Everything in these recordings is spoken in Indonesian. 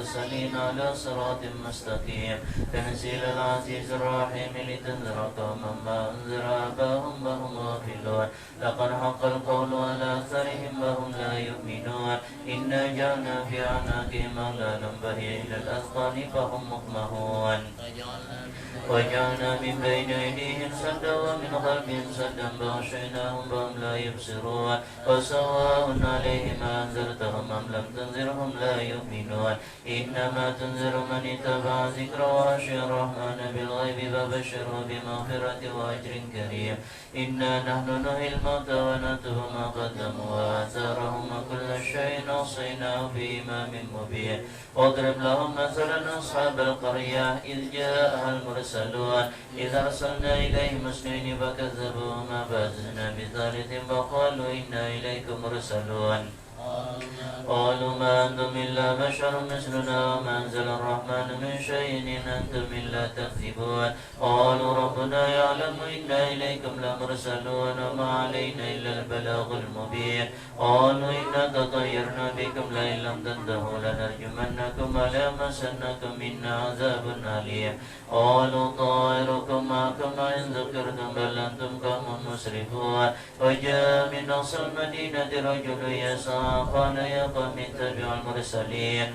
المرسلين على صراط مستقيم تنزيل العزيز الرحيم لتنذر قوما ما أنذر آباهم وهم غافلون لقد حق القول على أكثرهم وهم لا يؤمنون إنا جعلنا في أعناقهم أغلالا فهي إلى الأذقان فهم مقمحون وجعلنا من بين أيديهم سدا ومن خلفهم سدا فغشيناهم فهم لا يبصرون وسواء عليهم أنذرتهم أم لم تنذرهم لا يؤمنون إنما تنذر من اتبع ذكر وخشي الرحمن بالغيب فبشره بمغفرة وأجر كريم إنا نحن نحيي الموتى ونكتب ما قدموا وآثارهم وكل شيء أحصيناه في إمام مبين واضرب لهم مثلا أصحاب القرية إذ جاءها المرسلون إذ أرسلنا إليهم اثنين فكذبوهما فأزلنا بثالث فقالوا إنا إليكم مرسلون قالوا ما أنتم إلا بشر مثلنا وما أنزل الرحمن من شيء إن أنتم إلا تكذبون قالوا ربنا يعلم إنا إليكم لمرسلون وما علينا إلا البلاغ المبين قالوا إنا تطيرنا بكم لئن لم تنتهوا لنرجمنكم وليمسنكم منا عذاب أليم قالوا طائركم معكم إن ذكرتم بل أنتم قوم مسرفون وجاء من أقصى المدينة رجل يسعى قال يا قوم اتبعوا المرسلين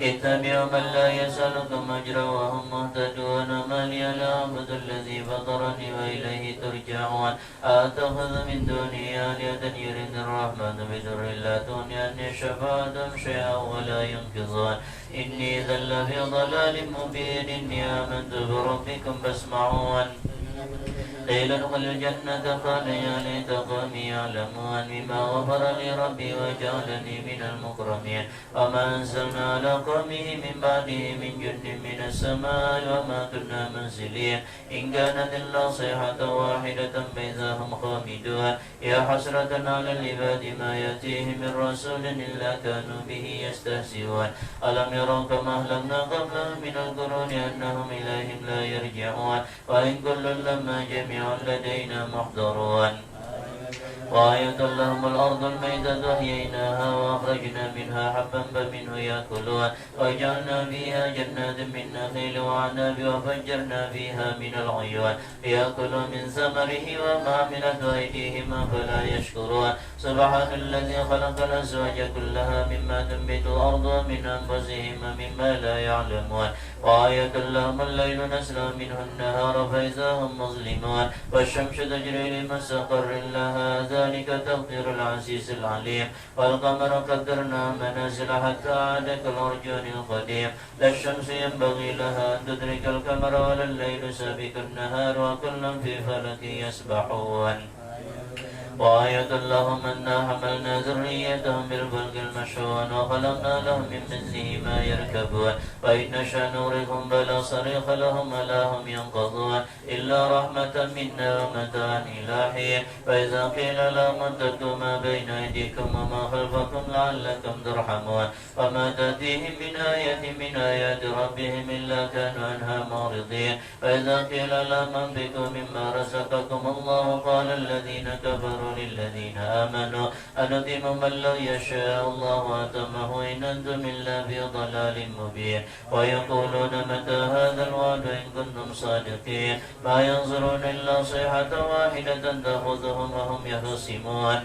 اتبعوا من لا يسألكم أجرا وهم مهتدون ما لي لا أعبد الذي فطرني وإليه ترجعون أتخذ من دونه آلهة يريد الرحمن بضر لا تغني عني شفاعتهم شيئا ولا ينقذون إني إذا لفي ضلال مبين إني آمنت بربكم فاسمعون قيل ادخل الجنة قال يا ليت قومي يعلمون بما غفر لي ربي وجعلني من المكرمين وما أنزلنا على قومه من بعده من جند من السماء وما كنا منزلين إن كانت إلا صيحة واحدة فإذا هم خامدون يا حسرة على العباد ما يأتيهم من رسول إلا كانوا به يستهزئون ألم يروا كما أهلكنا قبلهم من القرون أنهم إليهم لا يرجعون وإن كل لما جميع لدينا محضرون وآية لهم الأرض الميتة أحييناها وأخرجنا منها حبا فمنه يأكلون وجعلنا فيها جنات من نخيل وعناب وفجرنا فيها من العيون ليأكلوا من ثمره وما عملت أيديهم فلا يشكرون سبحان الذي خلق الأزواج كلها مما تنبت الأرض ومن أنفسهم مما لا يعلمون وآية لهم الليل نسلخ منه النهار فإذا هم مظلمون والشمس تجري لمستقر لها ذلك تقدير العزيز العليم والقمر قدرناه منازل حتى عاد كالعرجون القديم لا الشمس ينبغي لها أن تدرك القمر ولا الليل سابق النهار وكل في فلك يسبحون وآية لهم أنا حملنا ذريتهم بالفلك المشحون وخلقنا لهم من مثله ما يركبون وإن نشأ نغرقهم فلا صريخ لهم ولا هم ينقضون إلا رحمة منا ومتاعا إلى حين فإذا قيل لهم اتقوا ما بين أيديكم وما خلفكم لعلكم ترحمون وما تأتيهم من آية من آيات ربهم إلا كانوا عنها معرضين فإذا قيل لهم انفقوا مما رزقكم الله قال الذين كفروا للذين آمنوا أنطعم من لو يشاء الله أتمه إن أنتم إلا في ضلال مبين ويقولون متى هذا الوعد إن كنتم صادقين ما ينظرون إلا صيحة واحدة تأخذهم وهم يخصمون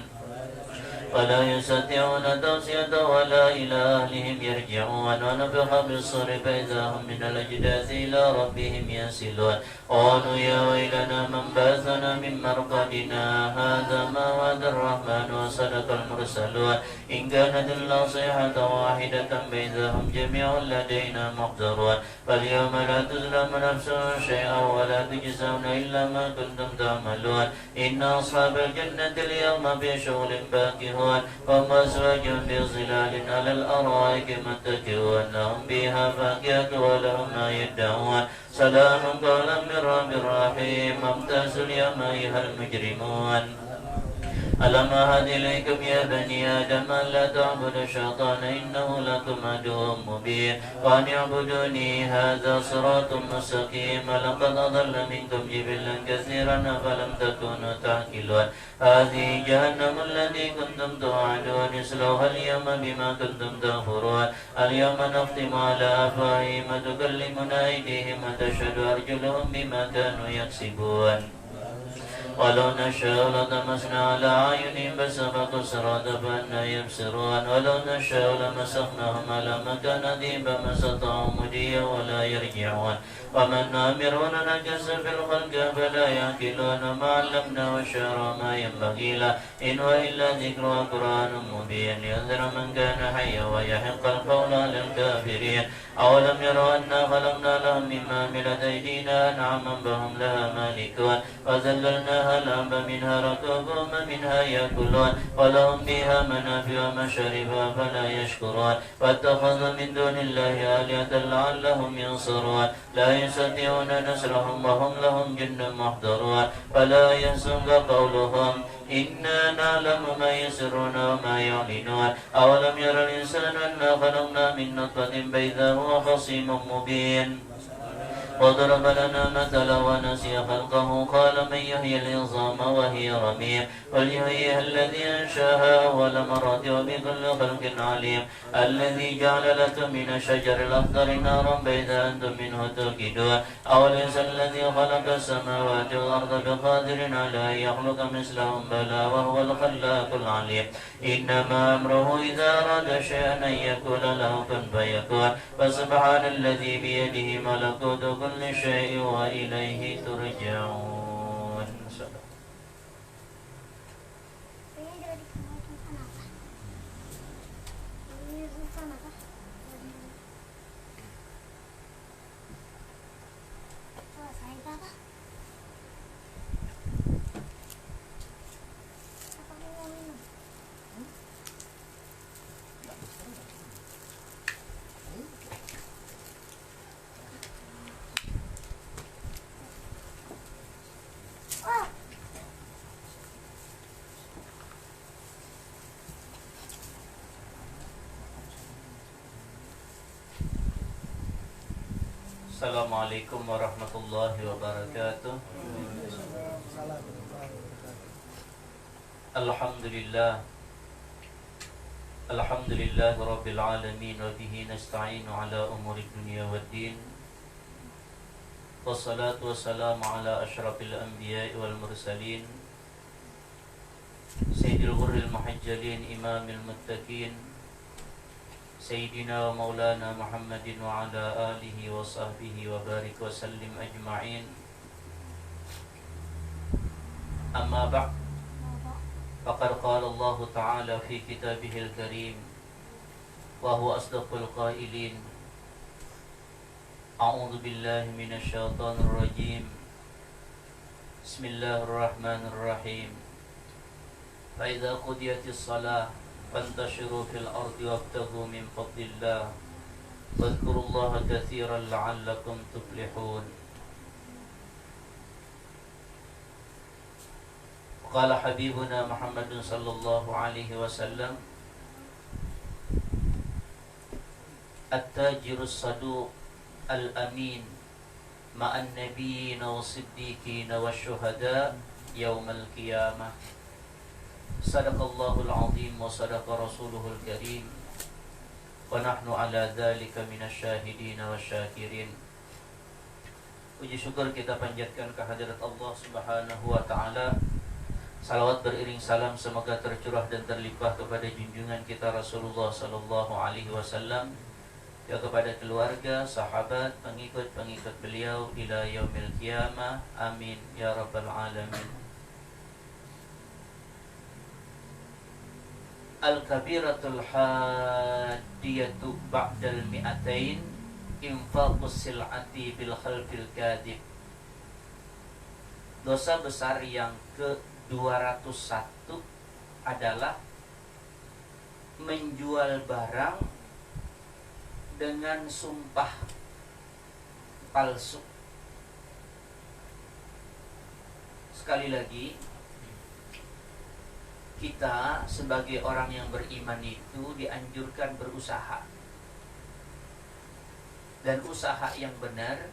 ولا يستطيعون توصية ولا إلى أهلهم يرجعون ونفخ بالصور فإذا هم من الأجداث إلى ربهم ينسلون قالوا يا ويلنا من بعثنا من مرقدنا هذا ما وعد الرحمن وصدق المرسلون إن كانت إلا صيحة واحدة فإذا هم جميع لدينا محضرون فاليوم لا تظلم نفس شيئا ولا تجزون إلا ما كنتم تعملون إن أصحاب الجنة اليوم في شغل باكهون هم أزواج بظلال على الأرائك متكئون لهم فيها فاكهة ولهم ما يدعون سلام قولا من رب رحيم وامتازوا اليوم أيها المجرمون ألم أعهد إليكم يا بني آدم أن لا تعبدوا الشيطان إنه لكم عدو مبين وأن اعبدوني هذا صراط مستقيم لقد أضل منكم جبلا كثيرا أفلم تكونوا تعقلون هذه جهنم التي كنتم توعدون اصلوها اليوم بما كنتم تكفرون اليوم نختم على أفواههم وتكلمنا أيديهم وتشهد أرجلهم بما كانوا يكسبون ولو نشاء لطمسنا على أعينهم فسبقوا الصراط فأنى يبصرون ولو نشاء لمسخناهم على مكانتهم فما استطاعوا مضيا ولا يرجعون ومن نأمره ننكس في الخلق فلا يعقلون ما علمناه الشعر ما ينبغي له إن هو إلا ذكر وقرآن مبين لينذر من كان حيا ويحق القول على الكافرين أولم يروا أنا خلقنا لهم مما عملت أيدينا أنعاما فهم لها مالكون وذللناها لهم فمنها ركوبهم ومنها يأكلون ولهم فيها منافع ومشارب فلا يشكرون واتخذوا من دون الله آلهة لعلهم ينصرون لا يستطيعون نصرهم وهم لهم جند محضرون فلا يحزنك قولهم إنا نعلم ما يسرون وما يعلنون أولم يرى الإنسان أنا خلقنا من نطفة بيضاء وخصيم مبين وضرب لنا مثلا ونسي خلقه قال من يحيي العظام وهي رميم قل يحييها الذي أنشاها أول مرة وبكل خلق عليم الذي جعل لكم من الشجر الأخضر نارا بيضاء أنتم منه توقدون أوليس الذي خلق السماوات والأرض بقادر على أن يخلق مثلهم بلى وهو الخلاق العليم إنما أمره إذا أراد شيئا أن يقول له كن فيكون فسبحان الذي بيده ملكوت كل شيء وإليه ترجعون. Assalamualaikum warahmatullahi wabarakatuh. Alhamdulillah. Alhamdulillah rabbil alamin wa bihi nasta'inu ala umuri dunya waddin. Wassalatu wassalamu ala asyrafil anbiya'i wal mursalin sayyidil ghurril muhajjalin imamil muttaqin Sayyidina wa maulana Muhammadin wa ala alihi wa sahbihi wa barik wa sallim ajma'in. Amma ba'd. Faqad qala Allah Ta'ala fi kitabihil karim wa huwa asdaqul qailin. A'udzu billahi minasy syaithanir rajim. Bismillahirrahmanirrahim. Fa idza qudiyatis shalah فانتشروا في الأرض وابتغوا من فضل الله واذكروا الله كثيرا لعلكم تفلحون. قال حبيبنا محمد صلى الله عليه وسلم التاجر الصدوق الأمين مع النبيين والصديقين والشهداء يوم القيامة. Sadaqallahul azim wa sadaqa rasuluhul karim wa nahnu ala dhalika minasyahidin wasyakirin. Puji syukur kita panjatkan kehadirat Allah Subhanahu wa taala. Salawat beriring salam semoga tercurah dan terlimpah kepada junjungan kita Rasulullah sallallahu alaihi wasallam, ya kepada keluarga, sahabat, pengikut-pengikut beliau ila yaumil qiyamah. Amin ya rabbal alamin. Al-kabiratul hadiyatu ba'dal mi'atain infaqus sil'ati bil khalfil kadib. Dosa besar yang ke-201 adalah menjual barang dengan sumpah palsu. Sekali lagi, kita sebagai orang yang beriman itu dianjurkan berusaha. Dan usaha yang benar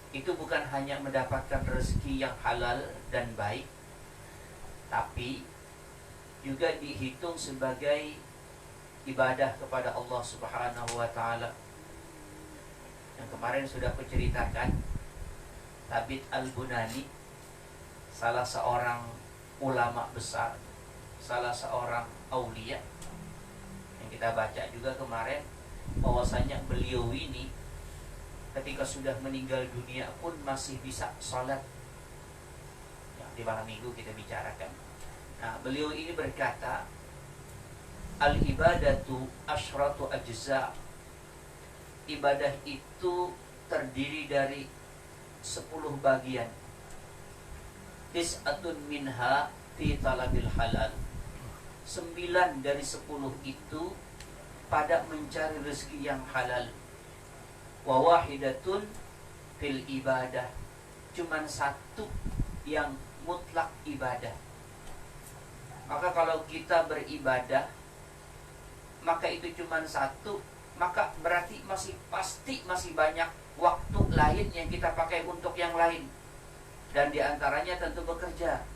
itu bukan hanya mendapatkan rezeki yang halal dan baik, tapi juga dihitung sebagai ibadah kepada Allah Subhanahu wa taala. Yang kemarin sudah aku ceritakan, Thabit Al-Bunani, salah seorang ulama besar, salah seorang aulia yang kita baca juga kemarin, bahwasanya beliau ini ketika sudah meninggal dunia pun masih bisa sholat. Yang di malam minggu kita bicarakan. Nah, beliau ini berkata, al-ibadatu asyratu ajza. Ibadah itu terdiri dari 10 bagian. Tis'atun minha fi talabil halal. 9 dari 10 itu pada mencari rezeki yang halal. Wa wahidatun fil ibadah. Cuman 1 yang mutlak ibadah. Maka kalau kita beribadah, maka itu cuman 1, maka berarti pasti masih banyak waktu lain yang kita pakai untuk yang lain. Dan diantaranya tentu bekerja.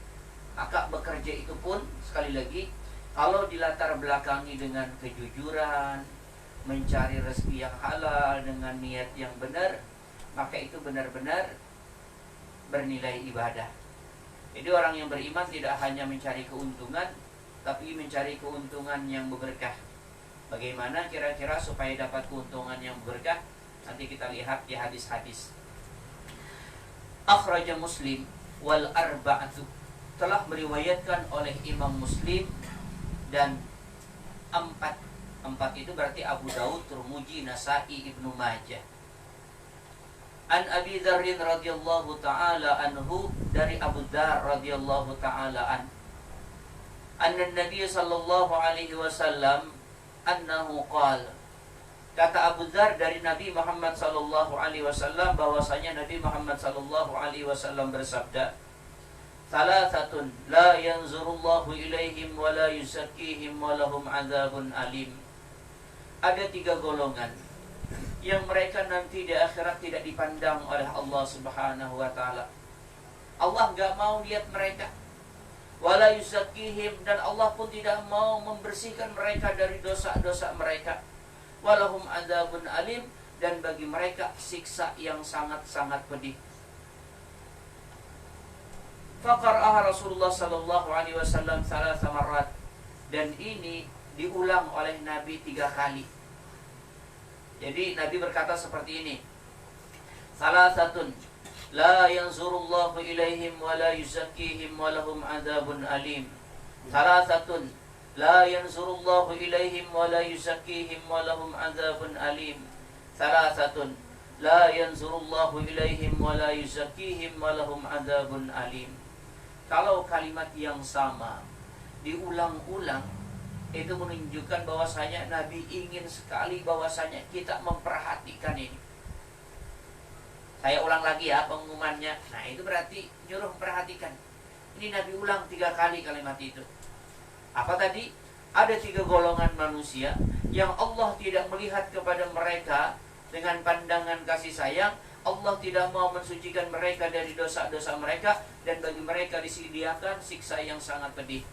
Maka bekerja itu pun sekali lagi, kalau dilatar belakangi dengan kejujuran, mencari rezeki yang halal dengan niat yang benar, maka itu benar-benar bernilai ibadah. Jadi orang yang beriman tidak hanya mencari keuntungan, tapi mencari keuntungan yang berkah. Bagaimana kira-kira supaya dapat keuntungan yang berkah? Nanti kita lihat di hadis-hadis. Akhraja Muslim wal arba'atu, telah meriwayatkan oleh Imam Muslim dan 4 itu berarti Abu Daud, Tirmidzi, Nasa'i, Ibnu Majah. An Abi Dzar radhiyallahu taala anhu, dari Abu Dzar radhiyallahu taala an, anna Nabi sallallahu alaihi wasallam annahu qala, kata Abu Dzar dari Nabi Muhammad sallallahu alaihi wasallam bahwasanya Nabi Muhammad sallallahu alaihi wasallam bersabda, Thalathatun la yanzurullahu ilaihim wa la yuzakkihim wa lahum adzabun alim. Ada 3 golongan yang mereka nanti di akhirat tidak dipandang oleh Allah Subhanahu wa taala. Allah enggak mau lihat mereka. Wala yuzakkihim, dan Allah pun tidak mau membersihkan mereka dari dosa-dosa mereka. Walahum adzabun alim, dan bagi mereka siksa yang sangat-sangat pedih. Faqara'aha Rasulullah sallallahu alaihi wasallam 3 marrat, dan ini diulang oleh Nabi 3 kali. Jadi Nabi berkata seperti ini, Salasatun la yanzurullahu ilaihim wa la yuzakkihim wa lahum adzabun alim. Salasatun la yanzurullahu ilaihim wa la yuzakkihim wa lahum adzabun alim. Salasatun la yanzurullahu ilaihim wa la yuzakkihim wa lahum adzabun alim. Kalau kalimat yang sama diulang-ulang, itu menunjukkan bahwasanya Nabi ingin sekali bahwasanya kita memperhatikan ini. Saya ulang lagi ya pengumumannya. Nah, itu berarti nyuruh memperhatikan. Ini Nabi ulang 3 kali kalimat itu. Apa tadi? Ada 3 golongan manusia yang Allah tidak melihat kepada mereka dengan pandangan kasih sayang. Allah tidak mau mensucikan mereka dari dosa-dosa mereka, dan bagi mereka disediakan siksa yang sangat pedih.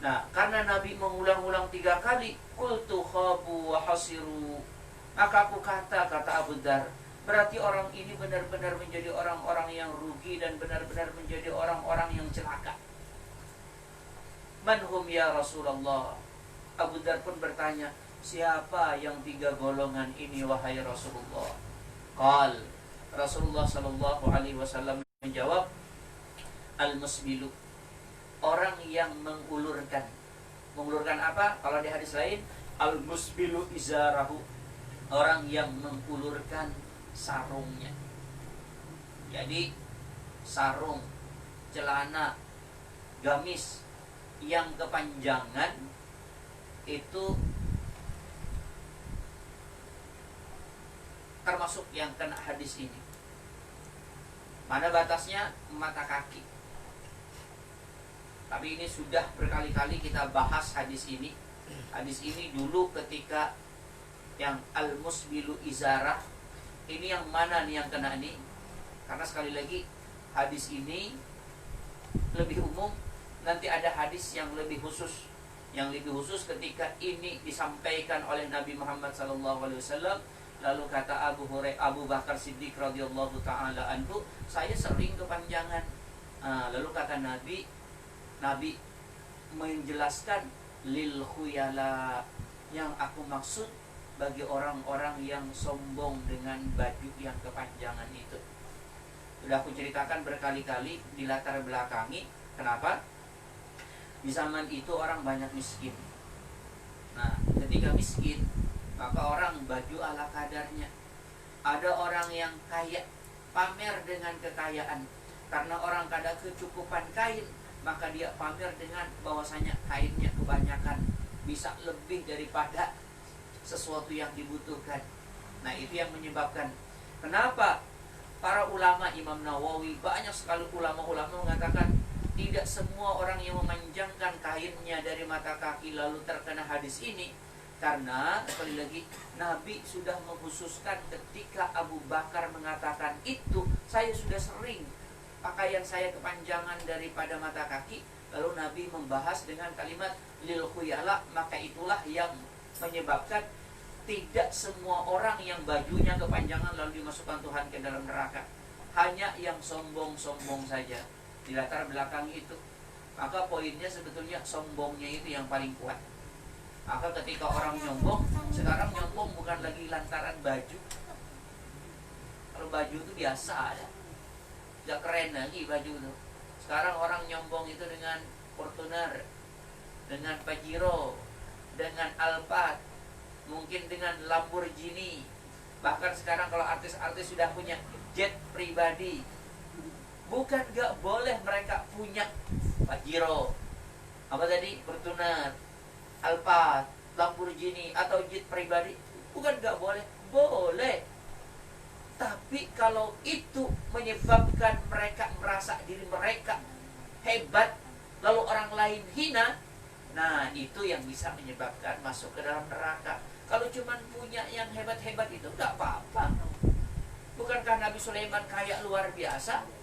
Nah, karena Nabi mengulang-ulang 3 kali, qultu khabu wa hasiru, maka aku kata Abu Dzar, berarti orang ini benar-benar menjadi orang-orang yang rugi dan benar-benar menjadi orang-orang yang celaka. Manhum ya Rasulullah? Abu Dzar pun bertanya, siapa yang 3 golongan ini wahai Rasulullah? Qal, Rasulullah sallallahu alaihi wasallam menjawab, al-musbilu, orang yang mengulurkan. Mengulurkan apa? Kalau di hadis lain, al-musbilu izarahu, orang yang mengulurkan sarungnya. Jadi sarung, celana, gamis yang kepanjangan itu termasuk yang kena hadis ini. Mana batasnya? Mata kaki. Tapi ini sudah berkali-kali kita bahas hadis ini. Hadis ini dulu ketika yang al-musbilu izarah, ini yang mana nih yang kena nih? Karena sekali lagi hadis ini lebih umum, nanti ada hadis yang lebih khusus. Yang lebih khusus ketika ini disampaikan oleh Nabi Muhammad SAW. Lalu kata Abu Bakar Siddiq radhiyallahu taala anhu, saya sering kepanjangan. Lalu kata Nabi menjelaskan lil khuyala, yang aku maksud bagi orang-orang yang sombong dengan baju yang kepanjangan itu. Sudah aku ceritakan berkali-kali, di latar belakangi kenapa di zaman itu orang banyak miskin. Nah, ketika miskin, maka orang baju ala kadarnya. Ada orang yang kaya, pamer dengan kekayaan. Karena orang kada kecukupan kain, maka dia pamer dengan bahwasanya kainnya kebanyakan, bisa lebih daripada sesuatu yang dibutuhkan. Nah, itu yang menyebabkan kenapa para ulama, Imam Nawawi, banyak sekali ulama-ulama mengatakan tidak semua orang yang memanjangkan kainnya dari mata kaki lalu terkena hadis ini. Karena sekali lagi Nabi sudah mengkhususkan ketika Abu Bakar mengatakan itu, saya sudah sering pakaian saya kepanjangan daripada mata kaki. Lalu Nabi membahas dengan kalimat lil khuyala, maka itulah yang menyebabkan tidak semua orang yang bajunya kepanjangan lalu dimasukkan Tuhan ke dalam neraka. Hanya yang sombong-sombong saja. Di latar belakang itu, maka poinnya sebetulnya sombongnya itu yang paling kuat. Maka ketika orang nyombong, sekarang nyombong bukan lagi lantaran baju. Kalau baju itu biasa ya, gak keren lagi baju itu. Sekarang orang nyombong itu dengan Fortuner, dengan Pajero, dengan Alphard, mungkin dengan Lamborghini. Bahkan sekarang kalau artis-artis sudah punya jet pribadi. Bukan gak boleh mereka punya Pajero, apa tadi, Fortuner, Alphard, Lamborghini atau jet pribadi. Bukan gak boleh, boleh. Tapi kalau itu menyebabkan mereka merasa diri mereka hebat, lalu orang lain hina, nah itu yang bisa menyebabkan masuk ke dalam neraka. Kalau cuma punya yang hebat-hebat itu gak apa-apa. Bukankah Nabi Sulaiman kaya luar biasa?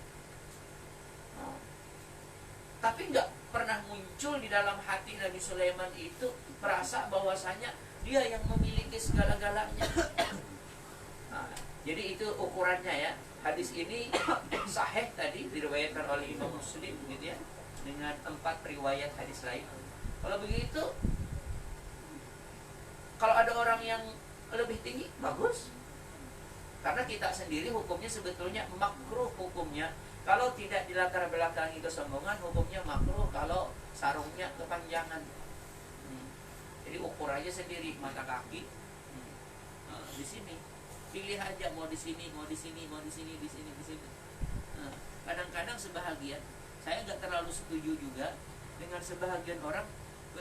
Tapi nggak pernah muncul di dalam hati Nabi Sulaiman itu merasa bahwasanya dia yang memiliki segala-galanya. Nah, jadi itu ukurannya ya. Hadis ini sahih tadi diriwayatkan oleh Imam Muslim gitu ya, dengan 4 riwayat hadis lain. Kalau begitu, kalau ada orang yang lebih tinggi, bagus. Karena kita sendiri hukumnya sebetulnya makruh hukumnya. Kalau tidak dilatar belakangi kesombongan, hukumnya makruh kalau sarungnya kepanjangan. Jadi ukur aja sendiri mata kaki. Di sini pilih aja, mau di sini, mau di sini, mau di sini, di sini, di sini. Kadang-kadang sebahagian, saya nggak terlalu setuju juga dengan sebahagian orang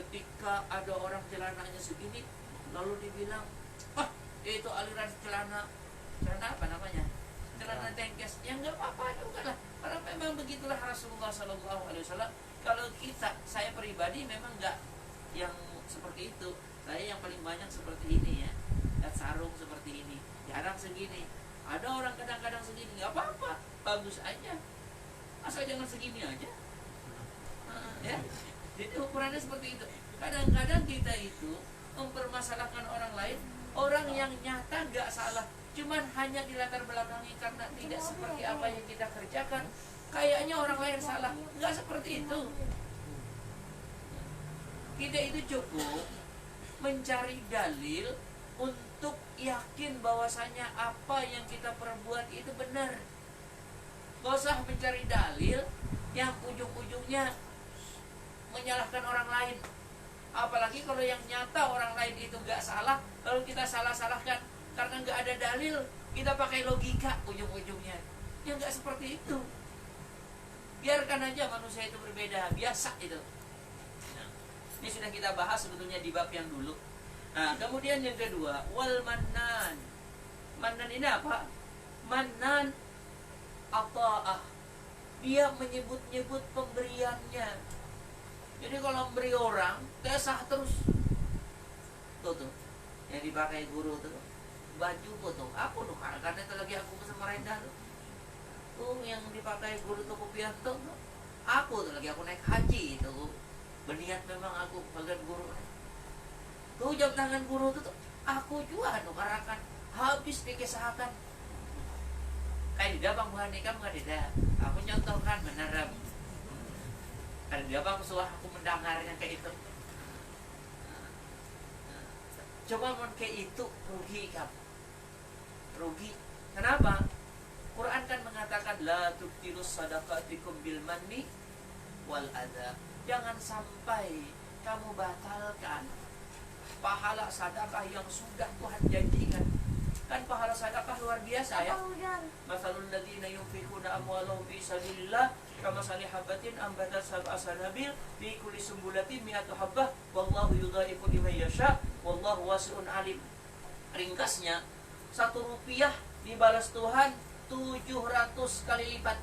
ketika ada orang celananya segini, lalu dibilang, wah itu aliran celana apa namanya? Celana tengkes. Ya nggak apa-apa juga lah. Karena memang begitulah Rasulullah SAW. Kalau saya pribadi memang nggak yang seperti itu. Saya yang paling banyak seperti ini ya. Dan sarung seperti ini. Jarang segini. Ada orang kadang-kadang segini, nggak apa-apa, bagus aja. Asal jangan segini aja. Ya. Jadi ukurannya seperti itu. Kadang-kadang kita itu mempermasalahkan orang lain, orang yang nyata nggak salah, cuman hanya dilatar belakangi karena tidak seperti apa yang kita kerjakan, kayaknya orang lain salah. Nggak seperti itu. Kita itu cukup mencari dalil untuk yakin bahwasanya apa yang kita perbuat itu benar. Gak usah mencari dalil yang ujung-ujungnya menyalahkan orang lain. Apalagi kalau yang nyata orang lain itu gak salah, lalu kita salah-salahkan karena gak ada dalil, kita pakai logika ujung-ujungnya. Ya gak seperti itu. Biarkan aja manusia itu berbeda, biasa itu. Nah, ini sudah kita bahas sebetulnya di bab yang dulu. Nah, kemudian yang kedua, wal mannan. Mannan ini apa? Mannan ata'ah. Dia menyebut-nyebut pemberiannya. Jadi kalau beri orang kesah terus. Tuh yang dipakai guru tuh baju tuh aku tuh karena itu lagi aku ke Samarinda tuh yang dipakai guru tuh Kopianto tuh aku tuh lagi aku naik haji itu berniat memang aku bagian guru tuh jam tangan guru tuh aku juga tuh karakan habis dikesahkan kayak di dabang bukan nikah nggak tidak aku contohkan beneran ada di dabang suah aku mendengarnya kayak itu. Coba kayak itu rugi kamu. Rugi. Kenapa? Quran kan mengatakan la tubtilus sadaqatikum bil manni wal adha. Jangan sampai kamu batalkan pahala sedekah yang sudah Tuhan janjikan. Kan pahala sedekah luar biasa ya. Masalul ladzina yunfiquna amwalahum fi sabilillah kamasali habatin ambatat sab'a sanabil fi kulli sumbulatin mi'atu habbah wallahu yudhaifu liman yasha wallahu wasi'un alim. Ringkasnya, 1 rupiah dibalas Tuhan 700 kali lipat.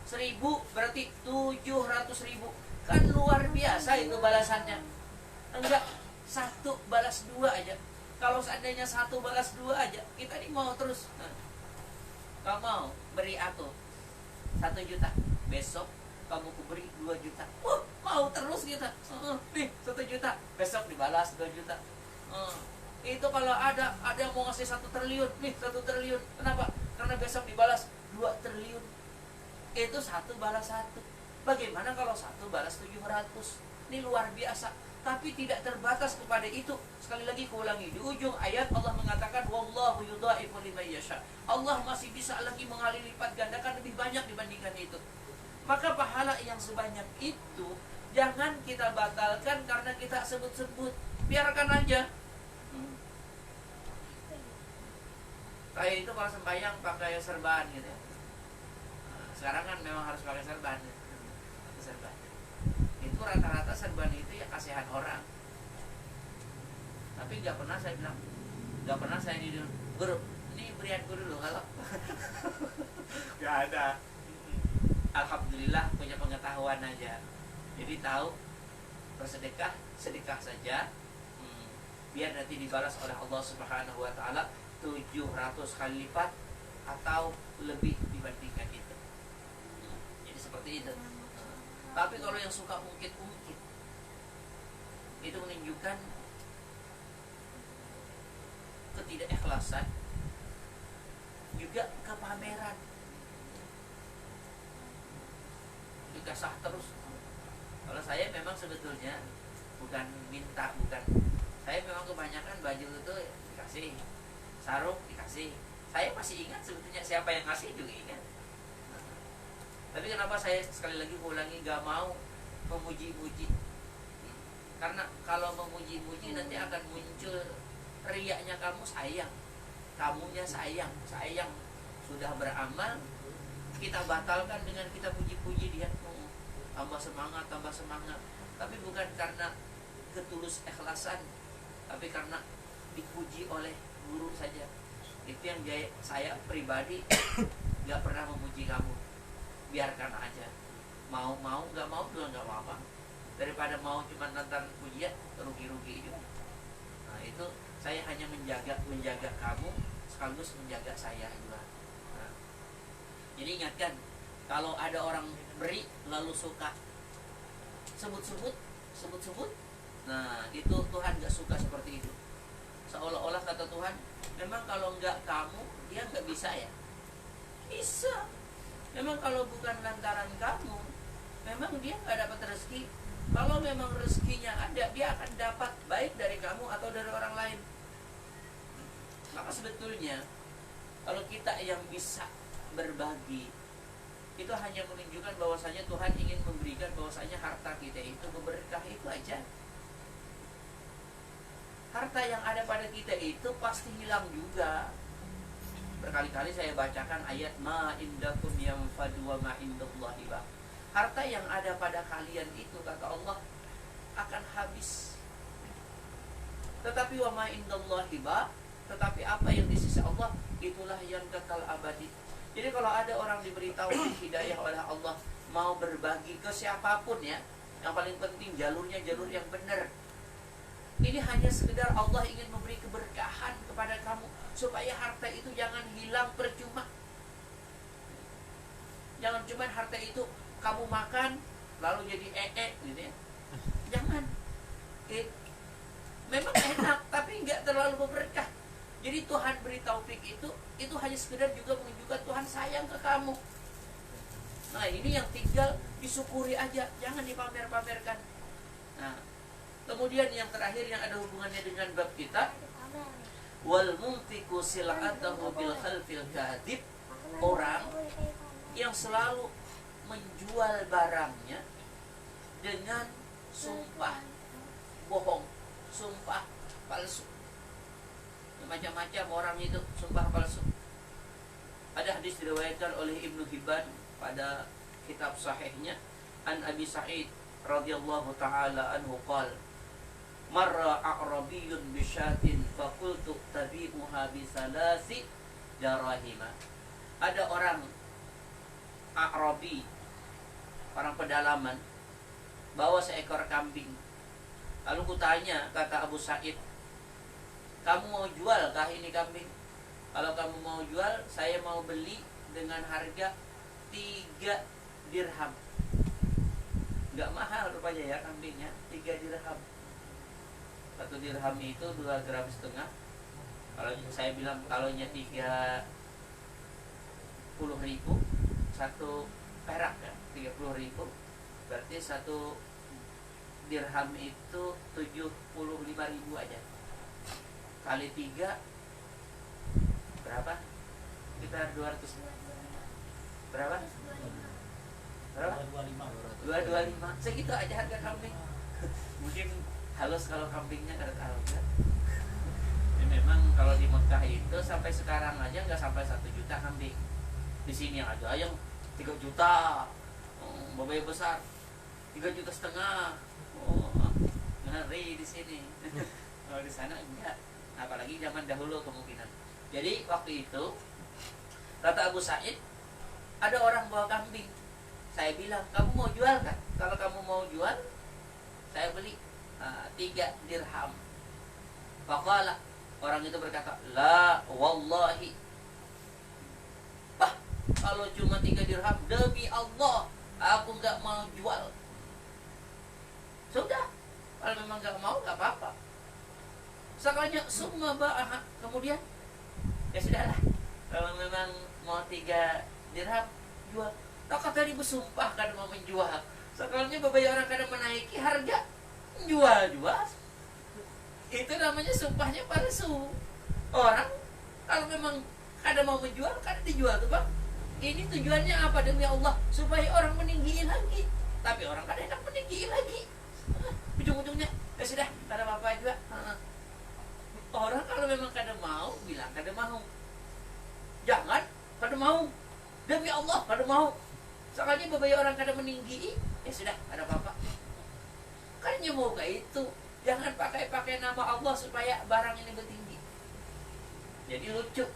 1000 berarti 700.000. Kan luar biasa itu balasannya. Enggak 1 balas 2 aja. Kalau seandainya 1 balas 2 aja, kita ini mau terus. Kamu mau beri aku 1 juta, besok kamu kuberi 2 juta. Mau terus kita. Nih 1 juta, besok dibalas 2 juta. Itu kalau ada yang mau ngasih 1 triliun, nih 1 triliun. Kenapa? Karena besok dibalas 2 triliun. Itu 1 balas 1. Bagaimana kalau 1 balas 700? Ini luar biasa. Tapi tidak terbatas kepada itu. Sekali lagi kuulangi, di ujung ayat Allah mengatakan wallahu yudhaifu liman yasha. Allah masih bisa lagi mengalih lipat gandakan lebih banyak dibandingkan itu. Maka pahala yang sebanyak itu jangan kita batalkan karena kita sebut-sebut. Biarkan aja. Kayak itu kalau sembahyang pakai serban gitu ya. Sekarang kan memang harus pakai serban ya. Serban. Itu rata-rata serban itu ya kasihan orang. Tapi nggak pernah saya bilang, nggak pernah saya di guru, ini berian guru dulu kalau nggak ada. Alhamdulillah punya pengetahuan aja. Jadi tahu bersedekah, sedekah saja. Biar nanti dibalas oleh Allah Subhanahu Wa Taala 700 kali lipat atau lebih dibandingkan itu. Jadi seperti itu. Tapi kalau yang suka ungkit-ungkit, itu menunjukkan ketidakikhlasan, juga kepameran, juga sah terus. Kalau saya memang sebetulnya bukan minta, saya memang kebanyakan baju itu dikasih, sarung dikasih. Saya masih ingat sebetulnya siapa yang ngasih juga ingat. Tapi kenapa saya sekali lagi ulangi gak mau memuji-muji? Karena kalau memuji-muji nanti akan muncul riaknya kamu sayang, kamunya sayang sudah beramal, kita batalkan dengan kita puji-puji dia, tambah semangat. Tapi bukan karena ketulus ikhlasan, tapi karena dipuji oleh guru saja. Itu yang saya pribadi gak pernah memuji kamu. Biarkan aja, mau nggak mau juga nggak apa-apa, daripada mau cuma nonton pujian rugi juga. Nah itu saya hanya menjaga kamu sekaligus menjaga saya juga. Nah, jadi ingatkan, kalau ada orang beri lalu suka sebut-sebut, nah itu Tuhan nggak suka seperti itu. Seolah-olah kata Tuhan, memang kalau nggak kamu dia nggak bisa ya? Bisa. Memang kalau bukan lantaran kamu, memang dia nggak dapat rezeki. Kalau memang rezekinya ada, dia akan dapat baik dari kamu atau dari orang lain. Maka sebetulnya kalau kita yang bisa berbagi, itu hanya menunjukkan bahwasanya Tuhan ingin memberikan bahwasanya harta kita itu berkah itu aja. Harta yang ada pada kita itu pasti hilang juga. Berkali-kali saya bacakan ayat ma indakum yanfadu wa ma indallahi baq. Harta yang ada pada kalian itu kata Allah akan habis. Tetapi wa ma indallahi baq, tetapi apa yang di sisi Allah itulah yang kekal abadi. Jadi kalau ada orang diberitahu hidayah oleh Allah mau berbagi ke siapapun ya, Yang paling penting jalurnya jalur yang benar. Ini hanya sekedar Allah ingin memberi keberkahan kepada kamu, supaya harta itu jangan hilang percuma. Jangan cuma harta itu kamu makan lalu jadi gitu ya. Jangan. Memang enak tapi nggak terlalu berberkah. Jadi Tuhan beri taufik itu hanya sekedar juga menunjukkan Tuhan sayang ke kamu. Nah, ini yang tinggal disyukuri aja, jangan dipamer-pamerkan. Nah, kemudian yang terakhir yang ada hubungannya dengan bab kita, wal mumtiku sil'atahu bil khalfil kadhib, orang yang selalu menjual barangnya dengan sumpah bohong, sumpah palsu. Macam-macam orang itu sumpah palsu. Ada hadis diriwayatkan oleh Ibnu Hibban pada kitab sahihnya, an Abi Sa'id radhiyallahu taala anhu qala marra a'rabiyyun bi syatin fa qultu tabi'uha bi salasi darahima. Ada orang A'rabi, orang pedalaman, bawa seekor kambing. Lalu kutanya, kata Abu Sa'id, kamu mau jual kah ini kambing? Kalau kamu mau jual, saya mau beli dengan harga 3 dirham. Gak mahal rupanya ya kambingnya, 3 dirham. 1 dirham itu 2,5 gram. Kalau saya bilang kalaunya 30.000, 1 perak ya, 30.000. Berarti 1 dirham itu 75.000 aja. Kali 3 berapa? Sekitar 200. Berapa? Berapa? 225. Segitu aja harga kambing. Mungkin halus kalau kambingnya kada tahu kan. Ya, memang kalau di Mekah itu sampai sekarang aja nggak sampai 1 juta kambing. Di sini aja yang 3 juta. Babai besar 3,5 juta. Ngeri di sini. Kalau di sana enggak. Apalagi zaman dahulu kemungkinan. Jadi waktu itu kata Abu Sa'id, ada orang bawa kambing. Saya bilang, kamu mau jual kan? Kalau kamu mau jual, saya beli 3 dirham. Faqala, orang itu berkata, la wallahi. Bah, kalau cuma 3 dirham, demi Allah, aku gak mau jual. Sudah, kalau memang gak mau, gak apa-apa. Sekalinya semua ba'ah. Kemudian ya sudahlah, kalau memang mau 3 dirham jual. Tak tadi bersumpah kan mau menjual. Sekalinya beberapa orang kadang menaiki harga, jual. Itu namanya sumpahnya palsu. Orang kalau memang ada mau menjual kan dijual tuh bang. Ini tujuannya apa? Demi Allah, supaya orang meninggiin lagi. Tapi orang kadang enak meninggiin lagi. Ujung-ujungnya ya sudah, ada apa-apa juga. Orang kalau memang kada mau, bilang kada mau. Jangan kada mau. Demi Allah kada mau. Sekalinya beberapa orang kada meninggi, ya sudah, ada apa-apa. Kan mau kayak itu. Jangan pakai nama Allah supaya barang ini bertinggi. Jadi lucu.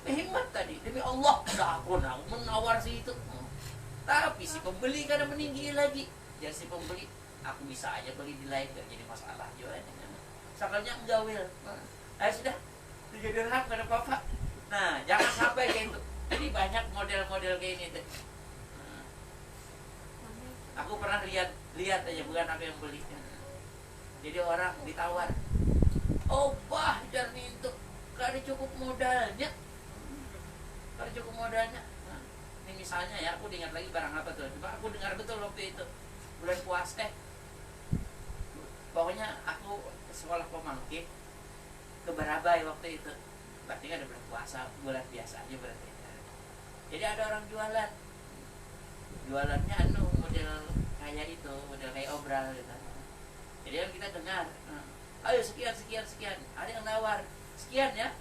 Hemat tadi, demi Allah kada aku menawar si itu. Tapi si pembeli kada meninggi lagi. Jadi si pembeli, aku bisa aja beli di lain, gak jadi masalah juga. Sakalnya enggawil. Ayo sudah, 3 dirham gak ada apa-apa. Nah, jangan sampai kayak itu. Jadi banyak model-model kayak ini tuh. Aku pernah lihat aja, bukan aku yang beli. Jadi orang ditawar, oh bah, jangan itu, gak ada cukup modalnya. Gak ada cukup modalnya. Nah, ini misalnya ya, aku dengar lagi barang apa tuh. Coba aku dengar betul waktu itu bulan puasa. Pokoknya aku sekolah pemangkit ke Barabai waktu itu. Berarti kan ada bulan puasa, bulan biasa aja berarti. Jadi ada orang jualannya model kayak itu, model kayak obral gitu. Jadi kan kita dengar, ayo sekian. Ada yang nawar sekian ya.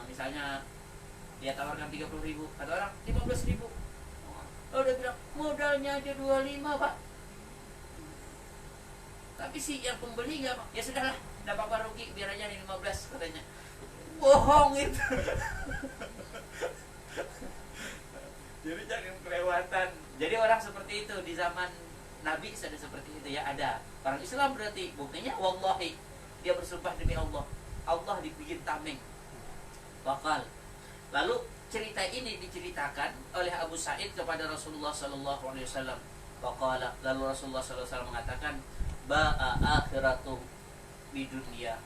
Misalnya dia tawarkan 30.000, ada orang 15.000. Oh, dia bilang modalnya aja 25 pak. Tapi si yang pembeli nggak, ya sudahlah, nggak apa-apa rugi, biar aja 15 katanya. Bohong itu. Jadi jangan kelewatan. Jadi orang seperti itu di zaman Nabi sudah seperti itu ya, ada. Orang Islam berarti buktinya wallahi, dia bersumpah demi Allah. Allah dibikin tameng. Bakal. Lalu cerita ini diceritakan oleh Abu Sa'id kepada Rasulullah sallallahu alaihi wasallam. Faqala, lalu Rasulullah sallallahu alaihi wasallam mengatakan, ba'a akhiratu bidunya.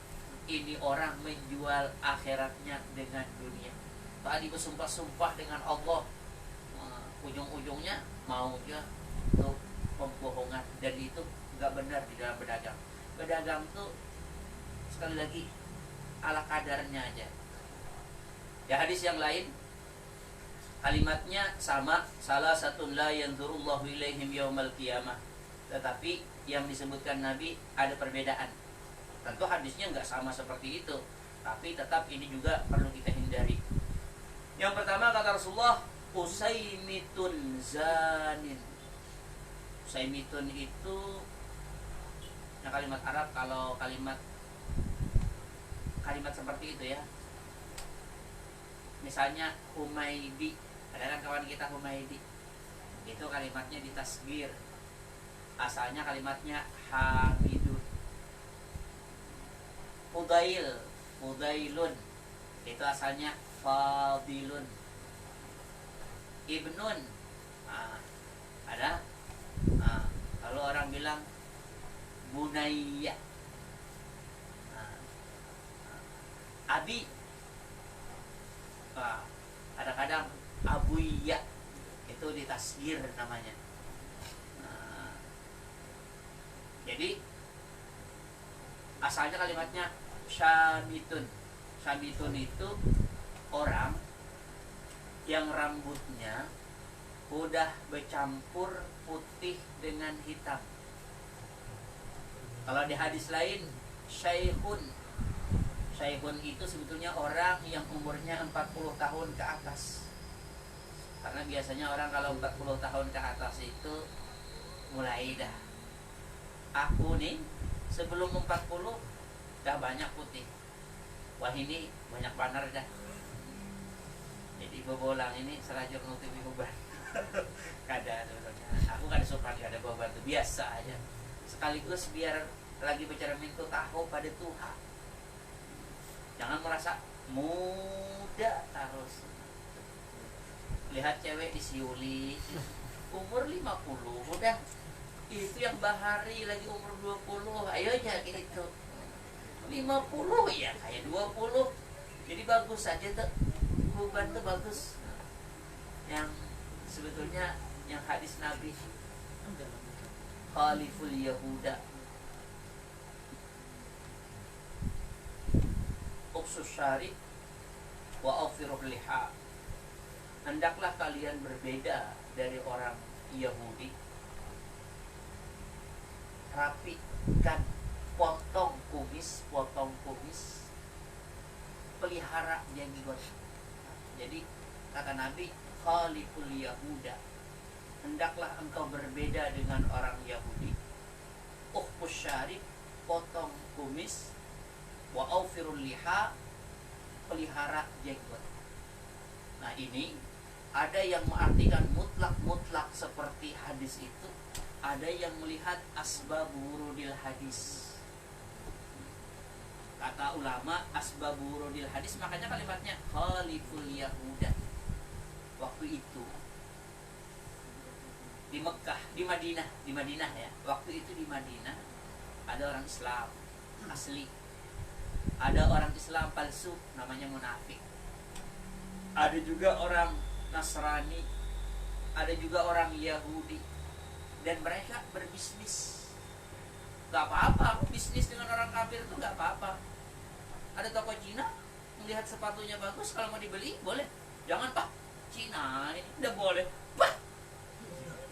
Ini orang menjual akhiratnya dengan dunia. Tadi bersumpah-sumpah dengan Allah, ujung-ujungnya mau dia untuk pembohongan, dan itu nggak benar di dalam berdagang. Berdagang tuh sekali lagi ala kadarnya aja. Ya, hadis yang lain kalimatnya sama, salah satu la yanzurullahu ilaihim yaumal qiyamah. Tetapi yang disebutkan Nabi ada perbedaan. Tentu hadisnya nggak sama seperti itu, tapi tetap ini juga perlu kita hindari. Yang pertama kata Rasulullah, usaimitun zanin. Usaimitun itu nah, kalimat Arab. Kalau kalimat seperti itu ya, misalnya Humaydi, ada kan kawan kita Humaydi, itu kalimatnya ditasgir, asalnya kalimatnya Hamidun. Fudailun itu asalnya Fadilun. Ibnun ada. Lalu orang bilang Bunayya. Abi, ada kadang Abuya, itu ditasgir namanya. Jadi asalnya kalimatnya Syamitun. Syamitun itu orang yang rambutnya udah bercampur putih dengan hitam. Kalau di hadis lain Syaikhun. Syaikhun itu sebetulnya orang yang umurnya 40 tahun ke atas. Karena biasanya orang kalau 40 tahun ke atas itu mulai dah. Aku nih sebelum 40 dah banyak putih. Wah, ini banyak banar dah. Jadi bobolang ini serajur nutupi beban. Kada sebetulnya. Aku kada sopan kada beban itu biasa aja. Sekaligus biar lagi bercermin tuh tahu pada Tuhan. Jangan merasa muda terus. Lihat cewek di Siuli umur 50 udah, itu yang bahari lagi umur 20, ayo aja gitu. 50 ya kayak 20. Jadi bagus aja tuh. Beban tuh bagus. Yang sebetulnya yang hadis Nabi Khaliful Yahuda Uksus syari wa aufirul liha. Hendaklah kalian berbeda dari orang Yahudi. Rapikan, potong kumis, pelihara jenggot. Jadi kata Nabi, Khaliful Yahuda, hendaklah engkau berbeda dengan orang Yahudi. Uksus syari, potong kumis, wa aufirul liha, pelihara jenggot. Nah, ini ada yang mengartikan mutlak seperti hadis itu, ada yang melihat asbab wurudil hadis. Kata ulama asbab wurudil hadis, makanya kalimatnya Khaliful Yahuda. Waktu itu di Mekah, di Madinah ya. Waktu itu di Madinah ada orang Islam asli, ada orang Islam palsu namanya munafik, ada juga orang Nasrani, ada juga orang Yahudi, dan mereka berbisnis. Gak apa-apa, bisnis dengan orang kafir itu gak apa-apa. Ada toko Cina, melihat sepatunya bagus, kalau mau dibeli boleh. Jangan Pak, Cina ini udah boleh. Pak,